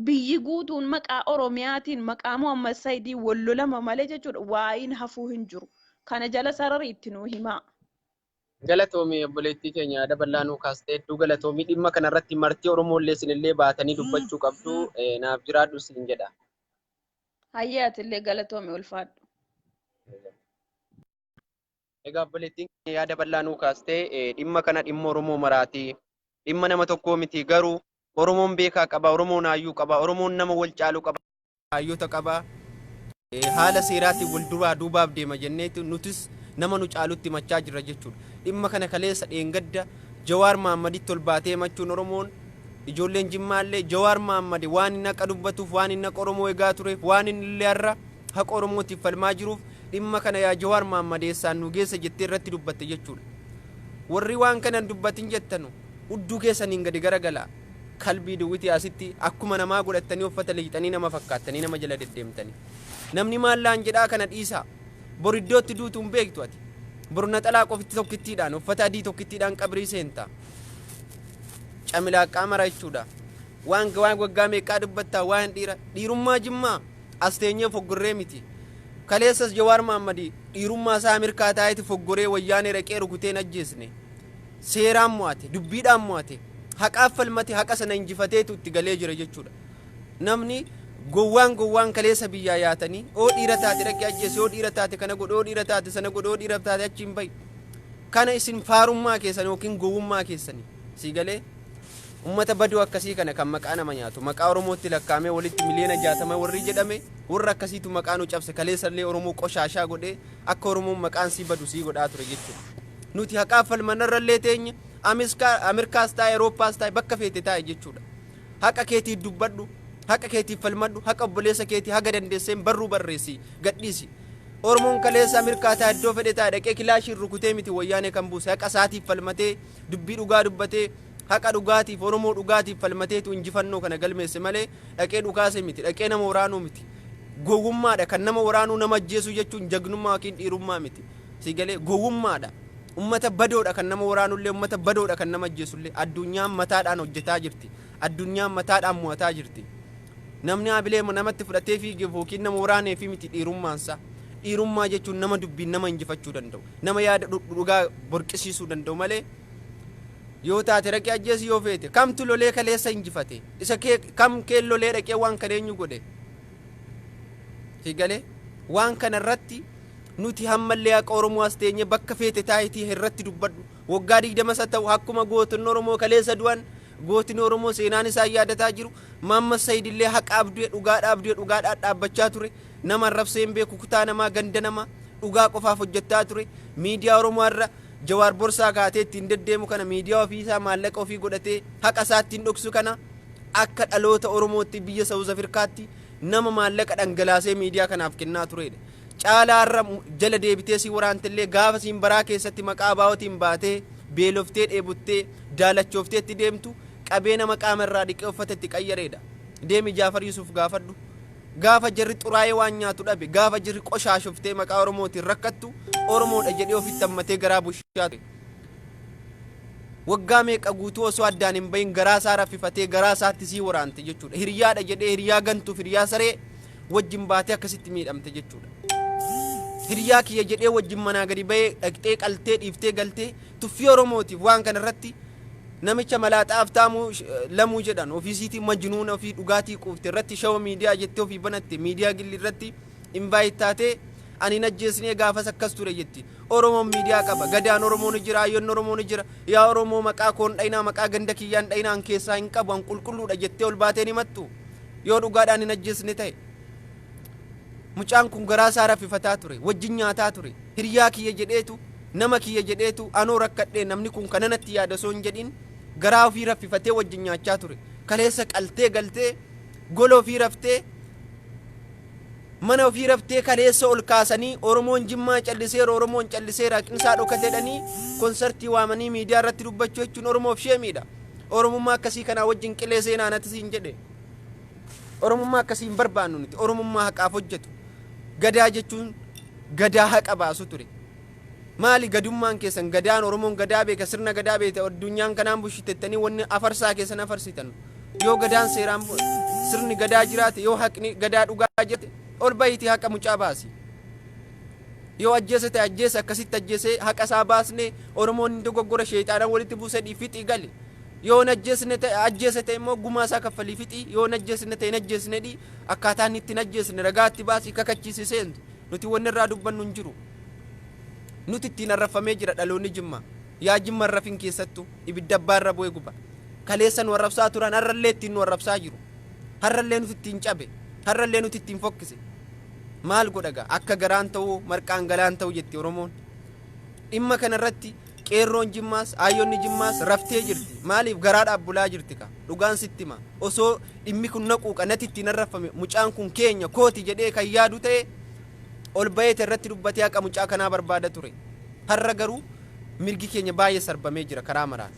biyyi guutuun maqaa Oromiyaatiin maqaa Muhammad Saidii wal lolama malee jechuudha waa'iin hafuu hin jiru. Kana jala sararri itti nuu himaa. Galatoomii obboleettii keenya yaada bal'aa nuu kaastee hedduu galatoomii dhimma kanarratti martii Oromoollee isinillee baatanii dubbachuu qabdu naaf jiraadhu siin jedha. Hayyaatillee galatoomii ulfaadhu. Egaa obboleettiin keenya yaada bal'aa nuu kaastee dhimma kana dhimma Oromoo maraati. Dhimma nama tokkoo miti garuu Oromoon beekaa qaba, Oromoon hayyuu qaba, Oromoon nama wal caaluu qaba, hayyoota qaba. Haala seeraatiin wal duraa duubaaf deema jenneetu nutis nama nu caalutti machaa jirra jechuudha. Dhimma kana kaleessa dheengadda Jawaar Mahaammaditti ol baatee machuun Oromoon ijoolleen Jimmaallee Jawaar Mahaammad waan inni akka dubbatuuf waan inni akka Oromoo eegaa tureef waan inni illee har'a haqa Oromootiif falmaa jiruuf dhimma kana yaa Jawaar Mahaammad eessaan nu geessa jettee irratti dubbatte jechuudha. Warri waan kana dubbatin jettanu hudduu keessaniin gadi garagala qalbii duwwiti asitti akkuma namaa godhattanii uffata liixanii nama fakkaattanii nama jala deddeemtanii. Namni maallaan jedhaa kana dhiisaa. Bor iddootti duutuun beektu ati bor naxalaa qofitti tokkittiidhaan uffata adii tokkittiidhaan qabrii seenta camilaaqaa mara jechuudha waan waggaa meeqaa dubbattaa waan dhiirummaa Jimmaa as teenyee foggorree miti kaleessas Jawaar Mahaammad dhiirummaa isaa Ameerikaa taa'eeti foggoree wayyaanee dhaqee rukuteen ajjeesne seeraan mo'ate dubbiidhaan mo'ate haqaaf falmate haqa sana injifateetu itti galee jira jechuudha. Namni gowwaan kaleessa biyyaa yaatanii oo dhiira taate dhaqee ajjeese oo dhiira taate kana godhe oo dhiira taate sana godhe oo dhiira taate achi hin bahi kana isin faarummaa keessan yookiin gowwummaa keessanii sii galee ummata baduu akkasii kana kan maqaa nama nyaatu maqaa Oromootti lakkaamee walitti miliyoona 60 warri jedhame warra akkasiitu maqaa nu cabse kaleessallee Oromoo qoshaashaa godhee akka Oromoon maqaan sii badu sii godhaa ture jechuudha. Nuti haqaaf falmanarrallee teenya Ameerikaas ta'e Awuroopaas ta'e bakka feete taa'e jechuudha. Haqa keetii dubbadhu, haqa keetii falmadhu, haqa obboleessa keetii haga dandeesseen barruu barreessi gadhiisi. Oromoon kaleessa Ameerikaa taa'e iddoo fedhe taa'e dhaqee kilaashiin rukutee miti wayyaanee kan buuse haqa isaatiif falmatee dubbii dhugaa dubbatee haqa dhugaatiif Oromoo dhugaatiif falmateetu injifannoo kana galmeesse malee dhaqee dhukaase miti dhaqee nama waraanuu miti. Gowwummaadha kan nama waraanuu nama ajjeesu jechuun jagnummaa yookiin dhiirummaa miti. Si galee gowwummaadha. Ummata badoodha kan nama waraanullee ummata badoodha kan nama ajjeesullee addunyaan mataadhaan hojjetaa jirti. Addunyaan mataadhaan mo'ataa jirti. Namni abilee namatti fudhatee fiigeef yookiin nama waraanee fi miti dhiirummaansa. Dhiirummaa jechuun nama dubbiin nama injifachuu danda'u. Nama yaada dhugaa borqisiisuu danda'u malee yoo taate dhaqee ajjeesi yoo feete kamtu lolee kaleessa injifate isa kam kee lolee dhaqee waan kaneenyu godhe. Si galee waan kana irratti nuti hammallee haqa Oromoo as teenye bakka feete taayitii irratti dubbadhu waggaa 20 ta'u akkuma gootin Oromoo kaleessa du'an gootin Oromoo seenaan isaa yaadataa jiru Maammas Sayidillee haqa abduu dhugaadhaa dhaabbachaa ture nama arrabseen beeku kutaa namaa ganda namaa dhugaa qofaaf hojjechaa ture miidiyaa Oromoo irra Jawaar Borsaa kaatee ittiin deddeemu kana miidiyaa ofii isaa maallaqa ofii godhatee haqa isaa ittiin dhoksu kana akka dhaloota Oromootti biyya Saawuz Afrikaatti nama maallaqa dhangalaasee miidiyaa kanaaf kennaa turedha. Caalaarra jala deebitee si waraantillee gaafa siin baraa keessatti maqaa baawwatiin baatee beeloftee dheebuttee daalachoftee itti deemtu qabeena maqaa irraa dhiqee uffata itti qayyareedha. Deemi Jaafar Yusuf gaafadhu. Gaafa jirri xuraa'ee waan nyaatu dhabe gaafa jirri qoshaashoftee maqaa Oromootiin rakkattu Oromoodha jedhee ofitti hammatee garaa bushaa ture. Waggaa meeqa guutuu osoo addaan hin bahin garaa isaa raffifatee garaa isaatti sii waraante jechuudha. Hiriyaadha jedhee hiriyaa gantuuf hiriyaa saree wajjin baatee akkasitti miidhamte jechuudha. Hiriyaa kiyya jedhee wajjin manaa gadi bahee dhaqxee qaltee dhiiftee galtee tuffii Oromootiif waan kana irratti namicha malaaxaaf taamuu lamuu jedhan ofiisiitiin majnuuna ofii dhugaatii quufte irratti shawa miidiyaa jettee ofii banatte miidiyaa gilli irratti invaayit taatee ani najjeesnee gaafas akkas ture jetti. Oromoon miidiyaa qaba gadaan Oromoon jira ayyoon Oromoon jira yaa Oromoo maqaa koon dhaynaa maqaa ganda kiyyaan dhaynaan keessaa hin qabu an qulqulluudha jettee ol baatee ni mattu yoo dhugaadhaan hin ajjeesne ta'e. Mucaan kun garaa isaa raffifataa ture wajjin nyaataa ture hiriyaa kiyya jedheetu nama kiyya jedheetu anoo rakkadhee namni kun kananatti yaada osoo hin jedhin garaa ofii raffifatee wajjin nyaachaa ture kaleessa qaltee galtee gola ofii raftee mana ofii raftee kaleessa ol kaasanii Oromoon Jimmaa calliseera Oromoon calliseera qinsaa dhokateedhanii konsartii waamanii miidiyaa irratti dubbachuu jechuun Oromoof sheemiidha. Oromummaa akkasii kanaa wajjin qilee seenaanatti siin jedhe Oromummaa akkasii hin barbaannu nuti Oromummaa haqaaf hojjetu. Gadaa jechuun gadaa haqa baasu ture. Maali gadummaan keessan gadaan Oromoon gadaa beeka sirna gadaa beekte addunyaan kanaan bushitettanii wanni afarsaa keessan afarsitan. Yoo gadaan seeraan sirni gadaa jiraate yoo haqni gadaa dhugaa jiraate ol bahiitii haqa mucaa baasi. Yoo ajjeese ta'e ajjeese akkasitti ajjeese haqa isaa baasne Oromoon dogoggora sheexaadhaan walitti buusee fixii gali. Yoo najjeesne ta'e ajjeese ta'e immoo gumaa isaa kaffalii fixii yoo najjeesne ta'e najjeesne dhi akkaataan itti najjeesne ragaatti baasii kakachiisiseen nuti wanni irraa dubbannu hin jiru. Nuti ittiin arrafamee jira dhaloonni Jimmaa yaa Jimma arrafin keessattuu ibidda abbaarra bu'ee guba kaleessa nu arrabsaa turan har'allee ittiin nu arrabsaa jiru har'allee nuti ittiin cabe har'allee nuti ittiin fokkise maal godhaga akka garaan ta'uu marqaan galaan ta'uu jetti Oromoon. Dhimma kana irratti qeerroon Jimmaas ayyoonni Jimmaas raftee jirti maaliif garaadhaaf bulaa jirti ka dhugaan sitti hima osoo dhimmi kun naquuqa nati ittiin arrafame mucaan kun keenya kooti jedhee kan yaadu ta'e ol baheete irratti dubbatee haqa mucaa kanaa barbaada ture. Har'a garuu mirgi keenya baay'ee sarbamee jira karaa maraan.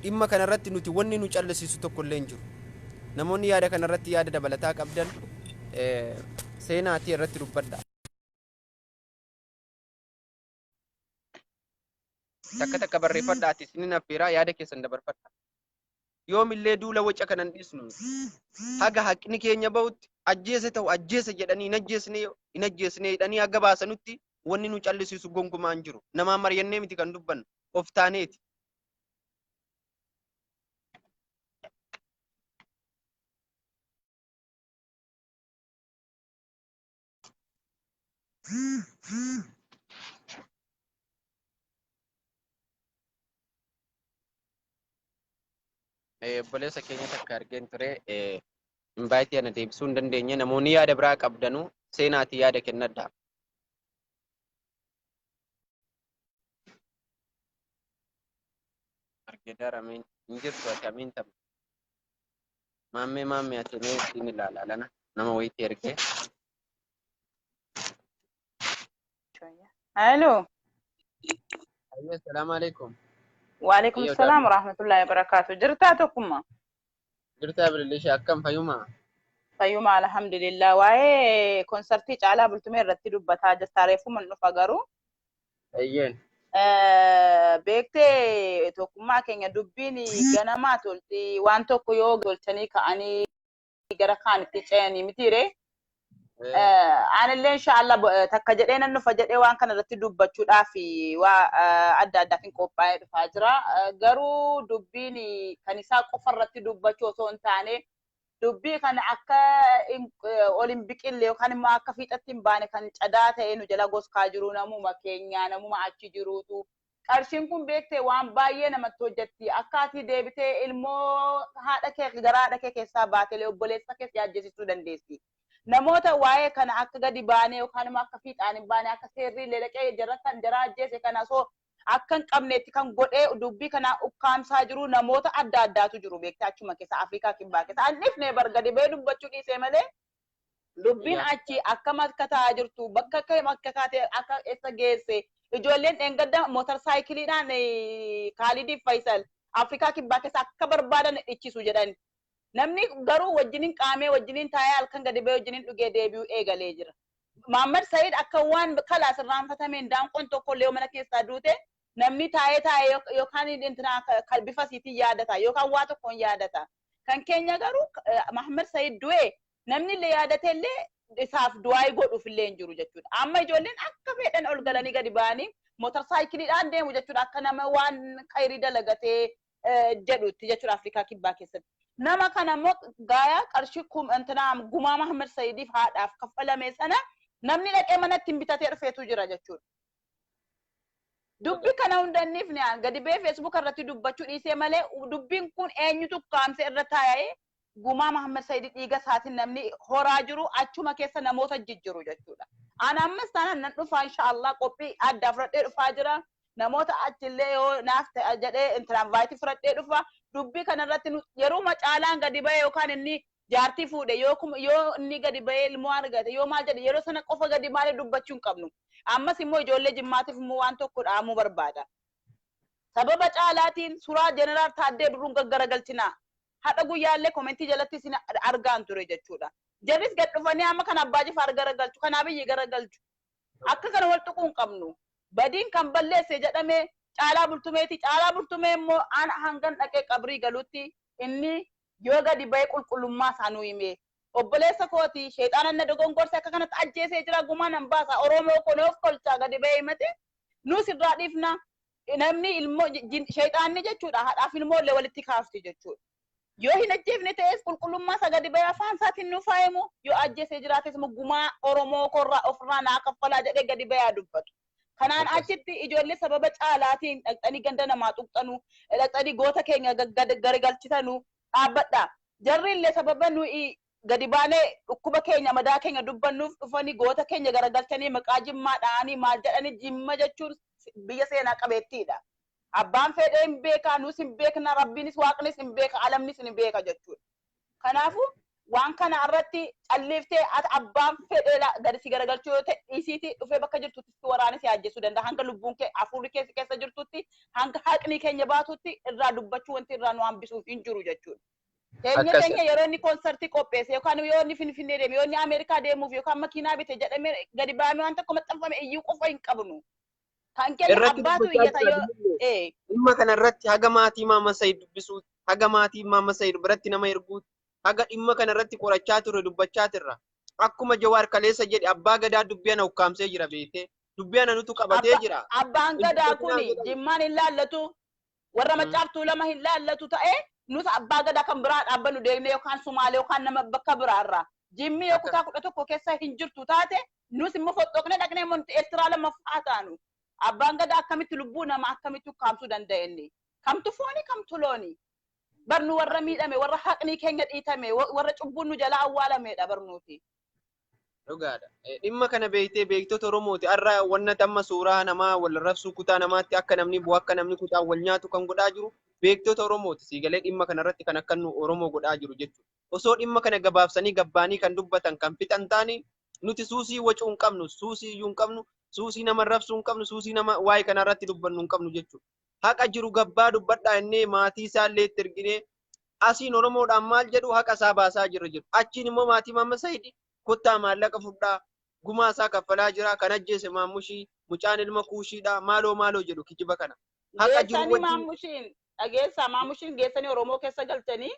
Dhimma kana irratti nuti wanni nu callisiisu tokko illee hin jiru. Namoonni yaada kana irratti yaada dabalataa qabdan seenaatii irratti dubbadha. Takka barreeffadhaati isinin affeeraa yaada keessan dabarfadha. Yoomillee duula waca kanan dhiisnu haga haqni keenya bahutti ajjeese ta'u ajjeese jedhanii hin ajjeesne jedhanii haga baasanutti wanni nu callisiisu gonkumaa hin jiru. Namaan mari'annee miti kan dubbannu of taaneeti. Obboleessa keenya takka argeen ture invaayitii ana deebisuu hin dandeenye namoonni yaada biraa qabdanu seenaatii yaada kennadha. Jedara min jirtu atamin tam. Mamme atene sini lana nama waiti erge. Hello. Ayyo assalamu alaikum. Waalaikum Ayyo salam dadu. warahmatullahi wabarakatuh. Jirta Tokkumma. Jirta bilisha akkam fayyuma. Fayyuma alhamdulillah. Waa'ee konsertii caalaa bultumee irratti dubbataa jirta. Reefuma nufa garuu. Ayyen. Beektee tokkummaa keenya dubbiin ganamaa tolti waan tokko yoo golchanii ka'anii gara kaanitti ce'anii mitiire. Anillee inshallah takka jedhee nan nufa jedhee waan kana irratti dubbachuudhaaf waa adda addaatiin qophaa'ee dhufaa jira. Garuu dubbiin kan isaa qofa irratti dubbachuu osoo hin taane dubbii kana akka ol hin biqille yookaan immoo akka fiixatti hin baane kan cadaa ta'ee nu jala goskaa jiru namuma keenya namuma achi jiruutu. Qarshiin kun beektee waan baay'ee namatti hojjetti. Akka ati deebitee ilmoo haadha kee garaa haadha kee keessaa baatee obboleessa kee yaajjessisuu dandeessi. Namoota waa'ee kana akka gadi baanee yookaan immoo akka fiixaan hin baane akka seerri leelaqee jaratan jaraa ajjeese kana osoo akka hin qabneetti kan godhee dubbii kana ukkaamsaa jiru namoota adda addaatu jiru beektee achuma keessa Afrikaa kibbaa keessa. Annifnee bargadi bee dubbachuu dhiisee malee dubbiin achi akka makkataa jirtu bakka kee makkataate akka eessa geesse ijoolleen dheengadda mootorsaayikiliidhaan Kaalidiif Faisal Afrikaa kibbaa keessa akka barbaadan dhichisu jedhan. Namni garuu wajjiniin qaamee wajjiniin taa'ee halkan gadi ba'ee wajjiniin dhugee deebi'uu eegalee jira. Muhammad Said akka waan kalaas irraanfatameen daanqoon tokko illee mana keessaa duute namni taa'ee yookaan bifa siitiin yaadata yookaan waa tokkoon yaadata. Kan keenya garuu Muhammad Said du'e namni illee yaadate illee isaaf du'aa godhuuf illee hin jiru jechuudha. Amma ijoolleen akka fedhan ol galanii gadi ba'anii mootorsaayikiliidhaan deemu jechuudha akka nama waan khayrii dalagatee jedhutti jechuudha Afrikaa kibbaa keessatti. Nama kana immoo gaayaa qarshii gumaa Muhammad Saidiif haadhaaf kaffalame sana namni dhaqee manatti hin bitatee dhufeetu jira jechuudha. Dubbi kana hundanniif gadi ba'ee Facebook irratti dubbachuu dhiisee malee dubbiin kun eenyutu kaamsee irra taa'ee gumaa Muhammad Saidi dhiiga isaatiin namni horaa jiru achuma keessa namoota jijjiru jechuudha. Ana ammas taanaan nan dhufaa inshaallah qophii addaa fudhadhee dhufaa jira. Namoota achillee yoo naaf jedhee intiraansvaayitii fudhadhee dhufa. Dubbii kanarratti yeroo macaalaan gadi ba'ee yookaan inni jaartii fuudhe yoo inni gadi ba'ee ilmoo argate yoo maal jedhe yeroo sana qofa gadi baanee dubbachuu hin qabnu. Ammas immoo ijoollee jimmaatiif immoo waan tokko dhaamuu barbaada. Sababa caalaatiin suuraa jeneraal Taaddee Birruun gaggaragalchinaa. Haadha guyyaallee komentii jalatti isin argaan ture jechuudha. Jarris gad dhufanii amma kan abbaa jifaar garagalchu kanaa biyyi garagalchu. Akka kana wal tuquu hin qabnu. Badiin kan balleesse jedhamee caalaa bultumeeti. Caalaa bultumee immoo ana hangan dhaqee qabrii galutti inni yoo gadi ba'ee qulqullummaa isaa nuu hime. Obboleessa kooti sheexaana na dogongorse akka kanatti ajjeesee jira gumaan hin baasa. Oromoo kun of kolchaa gadi ba'ee himate nus irraa dhiifna. Namni ilmoo sheexaanni jechuudha haadhaaf ilmoollee walitti kaafti jechuudha. Yoo hin ajjeefne ta'es qulqullummaa isaa gadi ba'ee afaan isaatiin nuuf haayimu yoo ajjeesee jiraates immoo gumaa Oromoo korraa ofirraa naa kaffalaa jedhee gadi ba'ee dubbatu. Kanaan achitti ijoollee sababa caalaatiin dhaqxanii ganda namaa tuqxanu dhaqxanii goota keenya garagalchitanu dhaabbadha. Jarri illee sababa nuyi gadi baanee dhukkuba keenya madaa keenya dubbannuuf dhufanii goota keenya garagalchanii maqaa jimmaa dha'anii maal jedhanii jimma jechuun biyya seenaa qabeettiidha. Abbaan fedhee hin beeka nus hin beekna rabbiinis waaqnis hin beeka alamnis hin beeka jechuudha. Kanaafuu waan kana irratti calliftee abbaan fedhee gadi si garagalchuu yoo ta'e dhiisiitii dhufee bakka jirtutti waraanis yaajjessuu danda'a. Hanga lubbuun kee afurri keessa jirtutti hanga haqni keenya baatutti irraa dubbachuu wanti irraa nu hambisuuf hin jiru jechuudha. Keenya yeroo inni konsertii qopheesse yookaan yoo inni Finfinnee deeme yoo inni Ameerikaa deemuuf yookaan makiinaa bite jedhamee gadi baamee waan tokko maxxanfame iyyuu qofa hin qabnu. Kan keenya abbaatu iyyata yoo dhimma kana irratti haga maatii Maama Sayid dubbisuu haga maatii Maama Sayid biratti nama erguuti. Haga dhimma kana irratti qorachaa ture dubbachaa turra. Akkuma Jawaar kaleessa jedhe abbaa gadaa dubbii ana ukkaamsee jira beekee dubbii ana nutu qabatee jira. Abbaan gadaa kuni jimmaan hin laallatu warra macaaftuu lama hin laallatu ta'ee nus abbaa gadaa kan biraa dhaabbannu deemnee yookaan Sumaalee yookaan nama bakka biraarraa jimmi yoo kutaa 11 keessa hin jirtu taate nus immoo foxxoqnee dhaqnee monti Eertiraa lammaffaa taanu. Abbaan gadaa akkamitti lubbuu nama akkamitti ukkaamsuu danda'a inni? Kamtu fooni kamtu looni? Barnu warra miidhame warra haqni keenya dhiitame warra cubbuun nu jala awwaalameedha barnuuti. Dhugaadha. Dhimma kana beektee beektota Oromooti. Har'a wanna tamma suuraa namaa wal rabsuu kutaa namaatti akka namni bu'u akka namni kutaa wal nyaatu kan godhaa jiru beektota Oromooti. Siigalee dhimma kana irratti kan akka nu Oromoo godhaa jiru jechuudha. Osoo dhimma kana gabaabsanii gabbaanii kan dubbatan kan fixan taanii nuti suusii wacuu hin qabnu, suusii iyyuu hin qabnu, suusii nama rabsuu hin qabnu, suusii nama waa'ee kana irratti dubbannu hin qabnu jechuudha. Haqa jiru gabbaa dubbadhaa innee maatii isaa illee itti erginee asiin Oromoodhaan maal jedhu haqa isaa baasaa jirra jedhu. Achiin immoo maatii Maamma Sayidii kottaa maallaqa fudhaa gumaa isaa kaffalaa jira kan ajjeese maamushii mucaan ilma kuushiidha maaloo jedhu kijiba kana haqa jiru Geessanii maamushiin dhageessaa maamushiin geessanii Oromoo keessa galchanii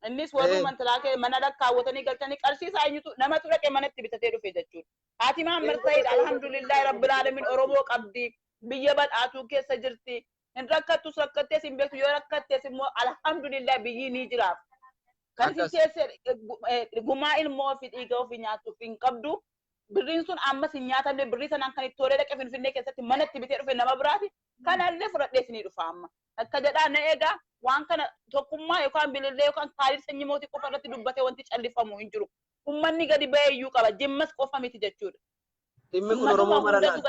innis warri mantalaa kee mana lakkaawwatanii galchanii qarshii isaa eenyutu namatu dhaqee manatti bitatee dhufe jechuudha. Haati Maamma Sayid alhamdulillahi rabbil alamin Oromoo qabdi biyya badhaatuu keessa jirti. Hin rakkattus rakkattees hin beektu yoo rakkattees immoo alhamdulillahi biyyi ni jiraaf. Kan isin keessa gumaa ilmoo fi dhiiga ofii nyaatuuf hin qabdu. Birriin sun ammas hin nyaatamne birrii sanaan kan itti toolee dhaqee Finfinnee keessatti manatti bitee dhufe nama biraati. Kanallee fudhadhee isinii dhufa amma. Akka jedhaa na eegaa waan kana tokkummaa yookaan bilillee yookaan taariif sanyii mootii qofa irratti dubbatee wanti callifamu hin jiru. Uummanni gadi ba'ee iyyuu qaba. Jimmas qofa miti jechuudha. Dhimmi kun Oromoo marana.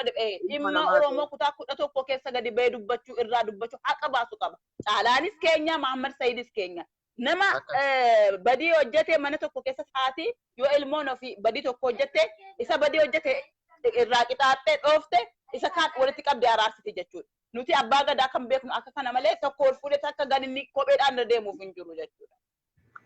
Dhimma Oromoo kutaa 11 keessa gadi ba'ee dubbachuu irraa dubbachuu haqa baasu qaba. Caalaanis keenya Mahammad Sayidis keenya. Nama badii hojjete mana tokko keessa taati yoo ilmoon ofii badii tokko hojjete isa badii hojjete irraa qixaaxxee dhoofte isa kaan walitti qabdee araarsiti jechuudha. Nuti abbaa gadaa kan beeknu akka kana malee tokko ol fuudhee akka ganinni kopheedhaan deemuuf hin jiru jechuudha.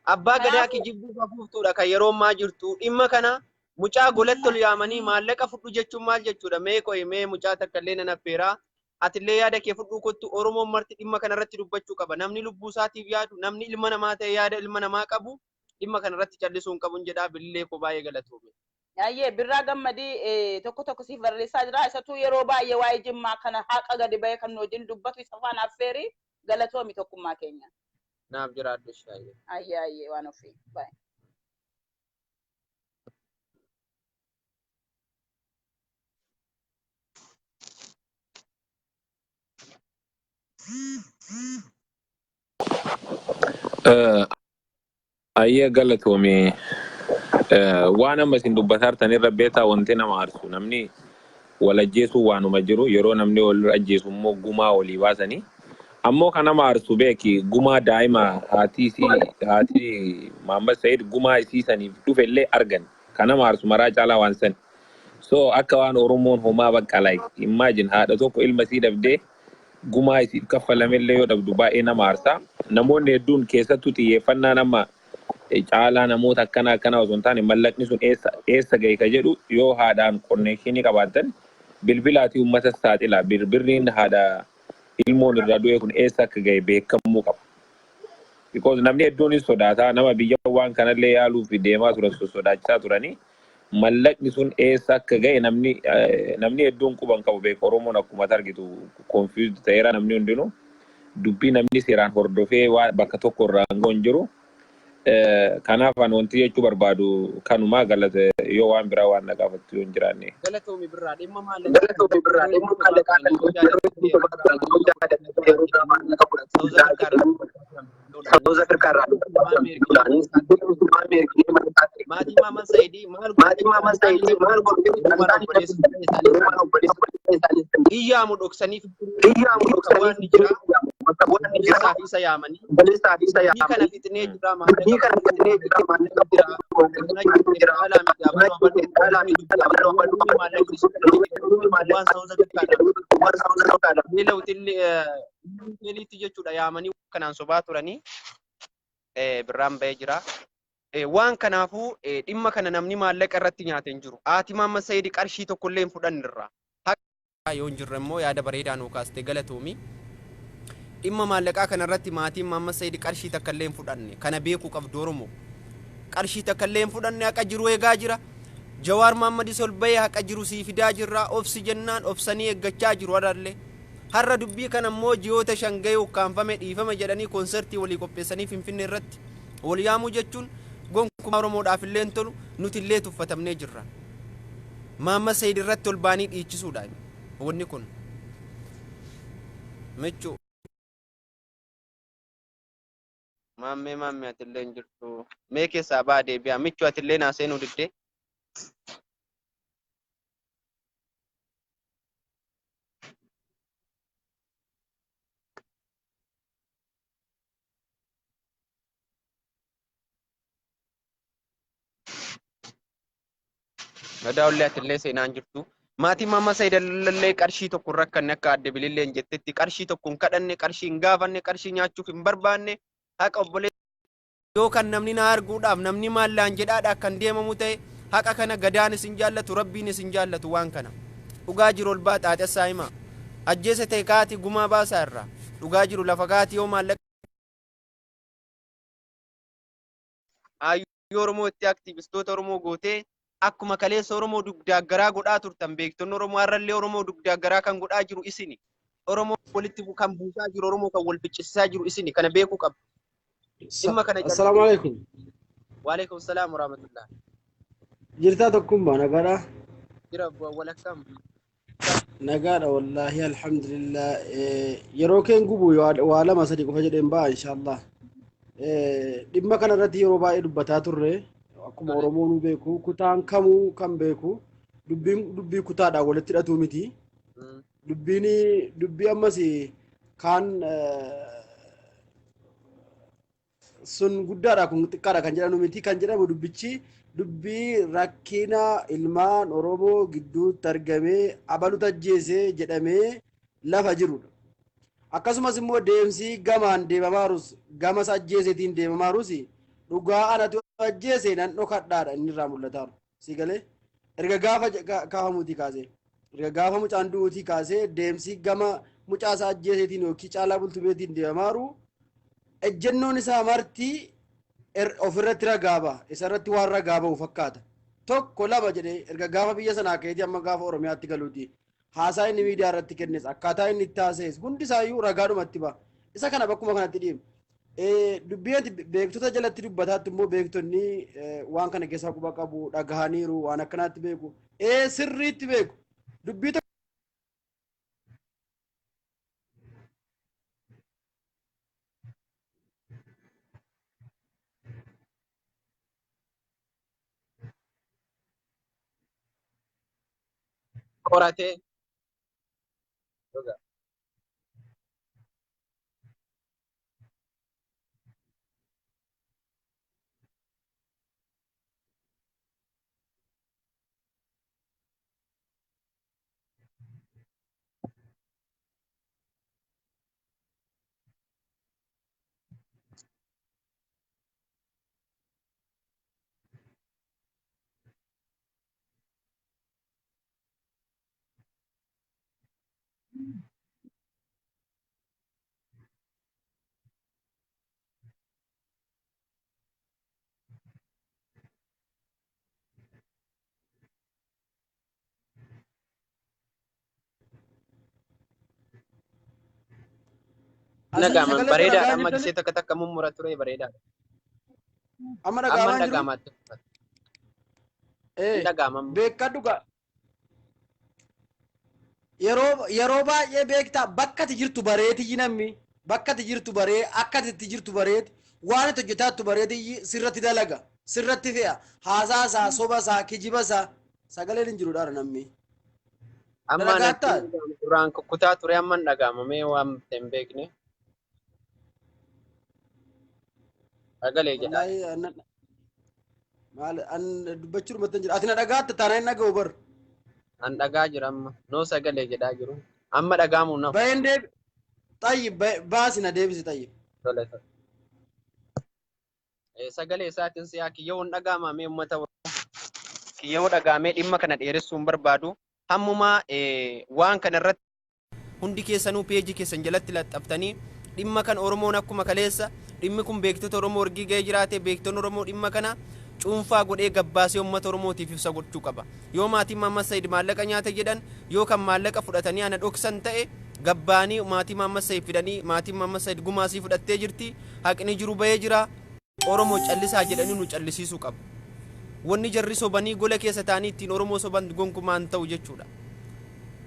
Abbaa gadaa kijibbii hafuuftuudha kan yeroo ammaa jirtu dhimma kana mucaa golatti ol yaamanii maallaqa fudhu jechuun maal jechuudha mee mucaa takka illee nan affeeraa atillee yaada kee fudhuu kottu Oromoon marti dhimma kana irratti dubbachuu qaba. Namni lubbuu isaatiif yaadu, namni ilma namaa ta'e yaada ilma namaa qabu dhimma kana irratti callisuu hin qabuun jedhaa bilillee koo baay'ee galatoome. Yaayyee birraa gammadii tokko siif barreessaa jira. Isatu yeroo baay'ee waa'ee Jimmaa kana haqa gadi ba'ee kan wajjin dubbatu isa faana affeerii galatoomi tokkummaa keenya. Naaf jiraadhu shaayyee. Ayyee waan ofii. Baay'ee. Ayya galatoome waan amma isin dubbataa jirtan irra beektaa wanti nama aarsu namni wal ajjeesuu waanuma jiru yeroo namni wal ajjeesu immoo gumaa walii baasanii ammoo kan nama aarsu beeki gumaa daa'ima haati Mahammad Sayid gumaa isiisaniif dhufe illee argan kan nama aarsu maraa caalaa waan san so akka waan Oromoon homaa bakka like imagine haadha tokko ilma isii dhabdee gumaa isiif kaffalamellee yoo dhabdu baay'ee nama aarsa namoonni hedduun keessattuu xiyyeeffannaa nama caalaa namoota akkana osoo hin taane mallaqni sun eessa gahe ka jedhu yoo haadhaan konnekshinii qabaatan bilbilaatii uummata saaxila birriin haadha ilmoon irraa du'e kun eessa akka gahe beekamuu qaba. Because namni hedduun sodaata nama biyya waan kanallee yaaluuf deemaa turan sodaachisaa turanii mallaqni sun eessa akka gahe namni hedduun quban qabu beeka Oromoon akkuma argitu confused ta'eera namni hundinuu dubbii namni seeraan hordofee bakka tokko irraa hin jiru. Kanaaf wanti jechuu barbaadu kanuma galata yoo waan biraa waan naqaafatu yoo hin jiraanne. Galatoomi birraa dhimma maallaqaa South Africa irraa maatii Mahammad Sayidii maal iyyaamu dhoksaniif waan ni jira isaa fi isa yaamanii ni kana fixnee jira maallaqni jechuudha yaamanii kanaan sobaa turanii birraan ba'ee jira. Waan kanaafuu dhimma kana namni maallaqa irratti nyaatee hin jiru. Haati Mahammad Sayid qarshii tokkollee hin fudhannirra. Yoo hin jirre immoo yaada bareedaa nuu kaastee galatoomi. Dhimma maallaqaa kana irratti maatiin Mahammad Sayid qarshii takka illee hin fudhanne. Kana beekuu qabdu Oromoo. Qarshii takka illee hin fudhanne haqa jiru eegaa jira. Jawaar Mahammadis ol bahee haqa jiru sii fidaa jirra. Obsi jennaan obsanii eeggachaa jiru warrallee. Har'a dubbii kana immoo ji'oota shangayee ukkaanfame dhiifama jedhanii konsertii walii qopheessanii Finfinnee irratti wal yaamuu jechuun gonkumaa Oromoodhaaf illee hin tolu nuti illee tuffatamnee jirra. Mahammad Sayid irratti ol baanii dhiichisuudha wanni kun. Michuu. Maammee ati illee hin jirtu. Mee keessaa baa deebi'aa. Michuu ati illee naasee nu diddee. Madaawullee atillee seenaan jirtu. Maatiin mamma Saayidallee qarshii tokko rakkanne akka adde bililleen jettetti qarshii tokko hin kadhanne qarshii hin gaafanne qarshii nyaachuuf hin barbaanne haqa obboleessa yoo kan namni na arguudhaaf namni maallaan jedhaadha kan deemamu ta'e haqa kana gadaan isin jaallatu rabbiin isin jaallatu waan kana dhugaa jiru ol baaxaate saayima ajjeese ta'e kaati gumaa baasaa irraa dhugaa jiru lafa kaati yoo maallaqa ayyuu Oromoo itti aktiivistoota Oromoo gootee akkuma kaleessa Oromoo dugdaaggaraa godhaa turtan beektonni Oromoo har'allee Oromoo dugdaaggaraa kan godhaa jiru isini Oromoo walitti kan buusaa jiru Oromoo kan wal ficcisiisaa jiru isini kana beekuu qabdu. Dhimma kana Assalamu alaikum. Wa alaikum salaam wa rahmatullah. Jirta Tokkumma nagaadha. Jira walakkam. Nagaadha wallahi alhamdulillah. Yeroo keen gubu waa lama sadi qofa jedheen ba'a inshallah. Dhimma kana irratti yeroo baay'ee dubbataa turre akkuma Oromoo nu beeku kutaan kamuu kan beeku dubbii kutaadhaan walitti hidhatu miti. Dubbii ammas kaan sun guddaadha kun xiqqaadha kan jedhamu miti kan jedhamu dubbichi dubbii rakkina ilmaan Oromoo gidduutti argamee abaluta ajjeesee jedhamee lafa jirudha. Akkasumas immoo deemsi gamaan deemamaarus gamas ajjeeseetiin deemamaarus dhugaa anatu ajjeese nan dhokadhaadha inni irraa mul'ataa si galee erga gaafa kaafamuutii kaasee erga gaafa mucaan du'uutii kaasee deemsi gama mucaasaa ajjeeseetiin yookiin caalaa bultumeetiin deemamaaru ejjennoon isaa marti ofirratti ragaaba isarratti waan ragaaba'u fakkaata tokko lama jedhee erga gaafa biyya sanaa keetii amma gaafa Oromiyaatti galuuti haasaa inni miidiyaa irratti kennes akkaataa inni itti haasees hundi isaayyuu ragaadhumatti ba'a isa kana bakkuma kanatti dhiibu. Dubbiin beektota jalatti dubbataatti immoo beektonni waan kana keessaa quba qabu dhagahaniiru waan akkanaatti beeku sirriitti beeku dubbii qoratee nagaman bareedaadha amma gisee takka takka mummura ture bareedaadha. amma Amma dhagaamaa jiru dhagaaman beekadhu yeroo baay'ee beektaa bakka ati jirtu bareeti namni bakka ati jirtu baree akka ati jirtu bareeti waan ati hojjetaattu bareeti sirratti dalaga sirratti fe'a haasaasaa sobasaa kijibasaa sagaleen hin jiru dhaara namni. amma natti duraan kutaa ture amma dhagaamamee waan hin beekne sagalee jedha. Maal an dubbachuu dhumatti jira ati na dhagaatta taanaa hin dhaga'u bar. An dhagaa jira amma noo sagalee jedhaa jiru amma dhagaamu naaf. Bayan deebi xayyib baasi na deebisi xayyib. Tole tole. Sagalee isaatiin siyaa kiyyoo hin dhagaamamee uummata kiyyoo dhagaamee dhimma kana dheeressuu hin barbaadu hammumaa waan kana irratti hundi keessanuu peejii keessan jalatti laxxaftanii dhimma kan Oromoon akkuma kaleessa dhimmi kun beektota Oromoo ergi ga'ee jiraate beektonni Oromoo dhimma kana cuunfaa godhee gabbaasee uummata Oromootiif ibsa gochuu qaba. Yoo maatiin Maammas Sayid maallaqa nyaata jedhan yoo kan maallaqa fudhatanii ana dhoksan ta'e gabbaanii maatii Maammas Sayid fidanii maatiin Maammas Sayid gumaasii fudhattee jirti haqni jiru bahee jira Oromoo callisaa jedhanii nu callisiisuu qabu. Wanni jarri sobanii gola keessa taanii ittiin Oromoo soban gonkumaan ta'u jechuudha.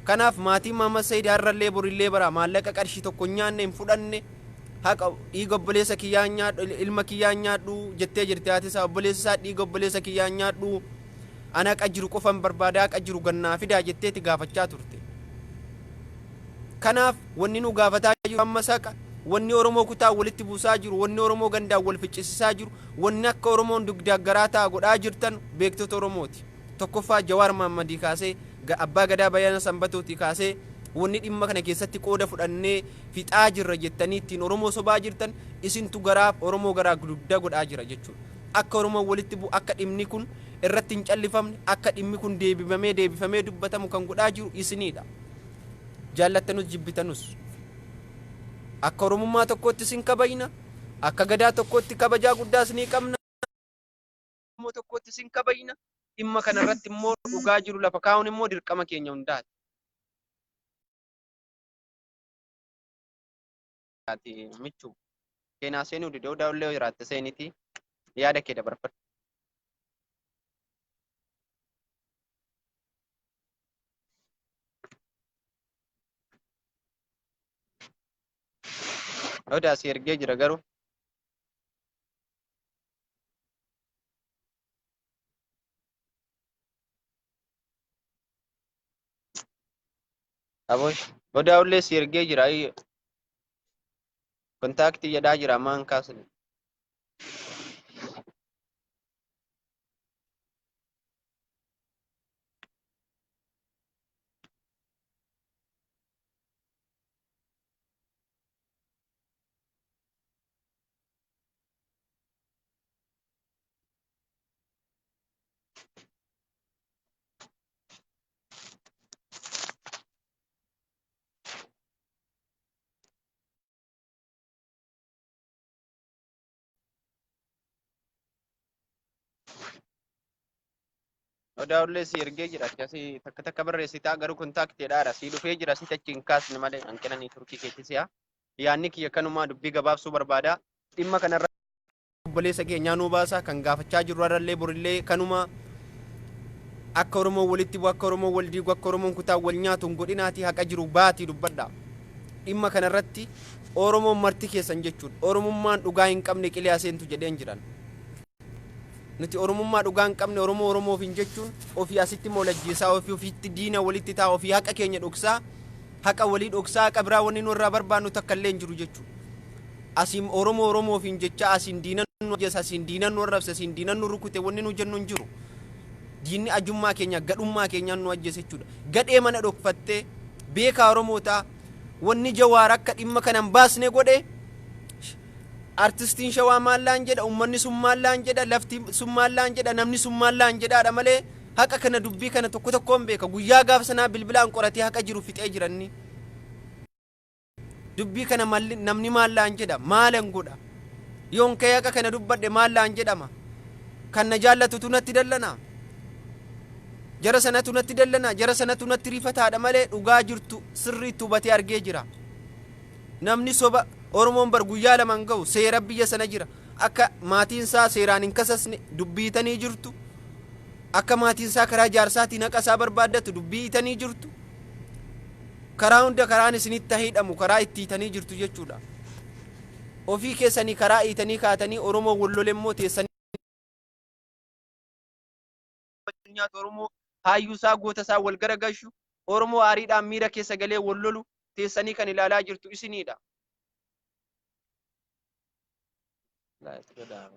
Kanaaf maatiin Maammas Sayid har'allee borillee bara maallaqa qarshii tokko nyaanne hin fudhanne haqa dhiiga obboleessa kiyyaa nyaadhu ilma kiyyaa nyaadhu jettee jirti haati isaa obboleessa isaa dhiiga obboleessa kiyyaa nyaadhu ana haqa jiru qofan barbaada haqa jiru gannaa fidaa jetteeti gaafachaa turte. Kanaaf wanni nu gaafataa jiru ammas haqa wanni Oromoo kutaa walitti buusaa jiru wanni Oromoo gandaan wal ficcisiisaa jiru wanni akka Oromoon dugdaaggaraa ta'a godhaa jirtan beektota Oromooti. tokkoffaa Jawaar Mahammadii kaasee abbaa gadaa Bayana Sanbatootii kaasee wanni dhimma kana keessatti qooda fudhannee fixaa jirra jettanii ittiin Oromoo sobaa jirtan isintu garaa Oromoo garaa guddaa godhaa jira jechuudha. Akka Oromoo walitti bu'u akka dhimmi kun irratti hin callifamne akka dhimmi kun deebifamee dubbatamu kan godhaa jiru isinidha. Jaallattanus jibbitanus akka Oromummaa tokkotti isin kabajna akka gadaa tokkotti kabajaa guddaas ni qabna. Oromoo tokkotti isin kabajna dhimma kana irratti immoo dhugaa jiru lafa kaa'uun immoo dirqama keenya hundaati. Michuu keenyaa seenuu didoo daawullee jiraatte seenitii yaada kee dabarfadhu. Odaa si ergee jira garuu. Abosh odaa ullee si ergee jira. Kontaaktii jedhaa jira maan kaasne. Odaa ullee si ergee jira akkasii takka barreessitaa garuu kontaaktiidhaadha si dhufee jira si tachi hin kaasne malee hanqinanii turkii keettisiyaa yaanni kiyya kanumaa dubbii gabaabsuu barbaada dhimma kanarra obboleessa keenyaa nuu baasaa kan gaafachaa jirru har'allee borillee kanuma akka Oromoo walitti bu'u akka Oromoo wal diigu akka Oromoon kutaa wal nyaatu hin godhinaati haqa jiru baatii dubbadha dhimma kanarratti Oromoon marti keessan jechuudha Oromummaan dhugaa hin qabne qiliyaa seentu jedheen jiran. Nuti Oromummaa dhugaa hin qabne Oromoof hin jechuun ofii asitti moolajjiisaa ofiitti diina walitti taa ofii haqa keenya dhoksaa haqa walii dhoksaa haqa biraa wanni nurraa barbaannu takka illee hin jiru jechuudha. Asiin Oromoof hin jecha asiin diinan nu ajjeesa asiin diinan nu arrabsa asiin diinan nu rukute wanni nu jennu hin jiru. Diinni ajummaa keenya gadhummaa keenyaan nu ajjeesa jechuudha. Gadhee mana dhokfattee beekaa Oromootaa wanni Jawaar akka dhimma kanan baasne godhe. Artistiin Shawaa maallaan jedha ummanni sun maallaan jedha lafti sun maallaan jedha namni sun maallaan jedhaadha malee haqa kana dubbii kana tokko tokkoon beeka guyyaa gaafa sanaa bilbilaan qoratee haqa jiru fixee jiranni dubbii kana namni maallaan jedha maalan godha yoon kee haqa kana dubbadhe maallaan jedhama kan na jaallatutu natti dallana jara sanatu natti dallana jara sanatu natti rifataadha malee dhugaa jirtu sirriitti hubatee argee jira namni soba Oromoon bar guyyaa lamaan ga'u seera biyya sana jira akka maatiin isaa seeraan hin kasasne dubbiitanii jirtu akka maatiin isaa karaa jaarsaatiin haqa isaa barbaaddatu dubbiitanii jirtu karaa hunda karaan isinitti hidhamu karaa itti hiitanii jirtu jechuudha ofii keessanii karaa hiitanii kaatanii Oromoo wallole immoo teessanii Oromoo hayyuu isaa goota isaa wal garagalchu Oromoo aariidhaan miira keessa galee wallolu teessanii kan ilaalaa jirtu isinidha. Lah, itu dah.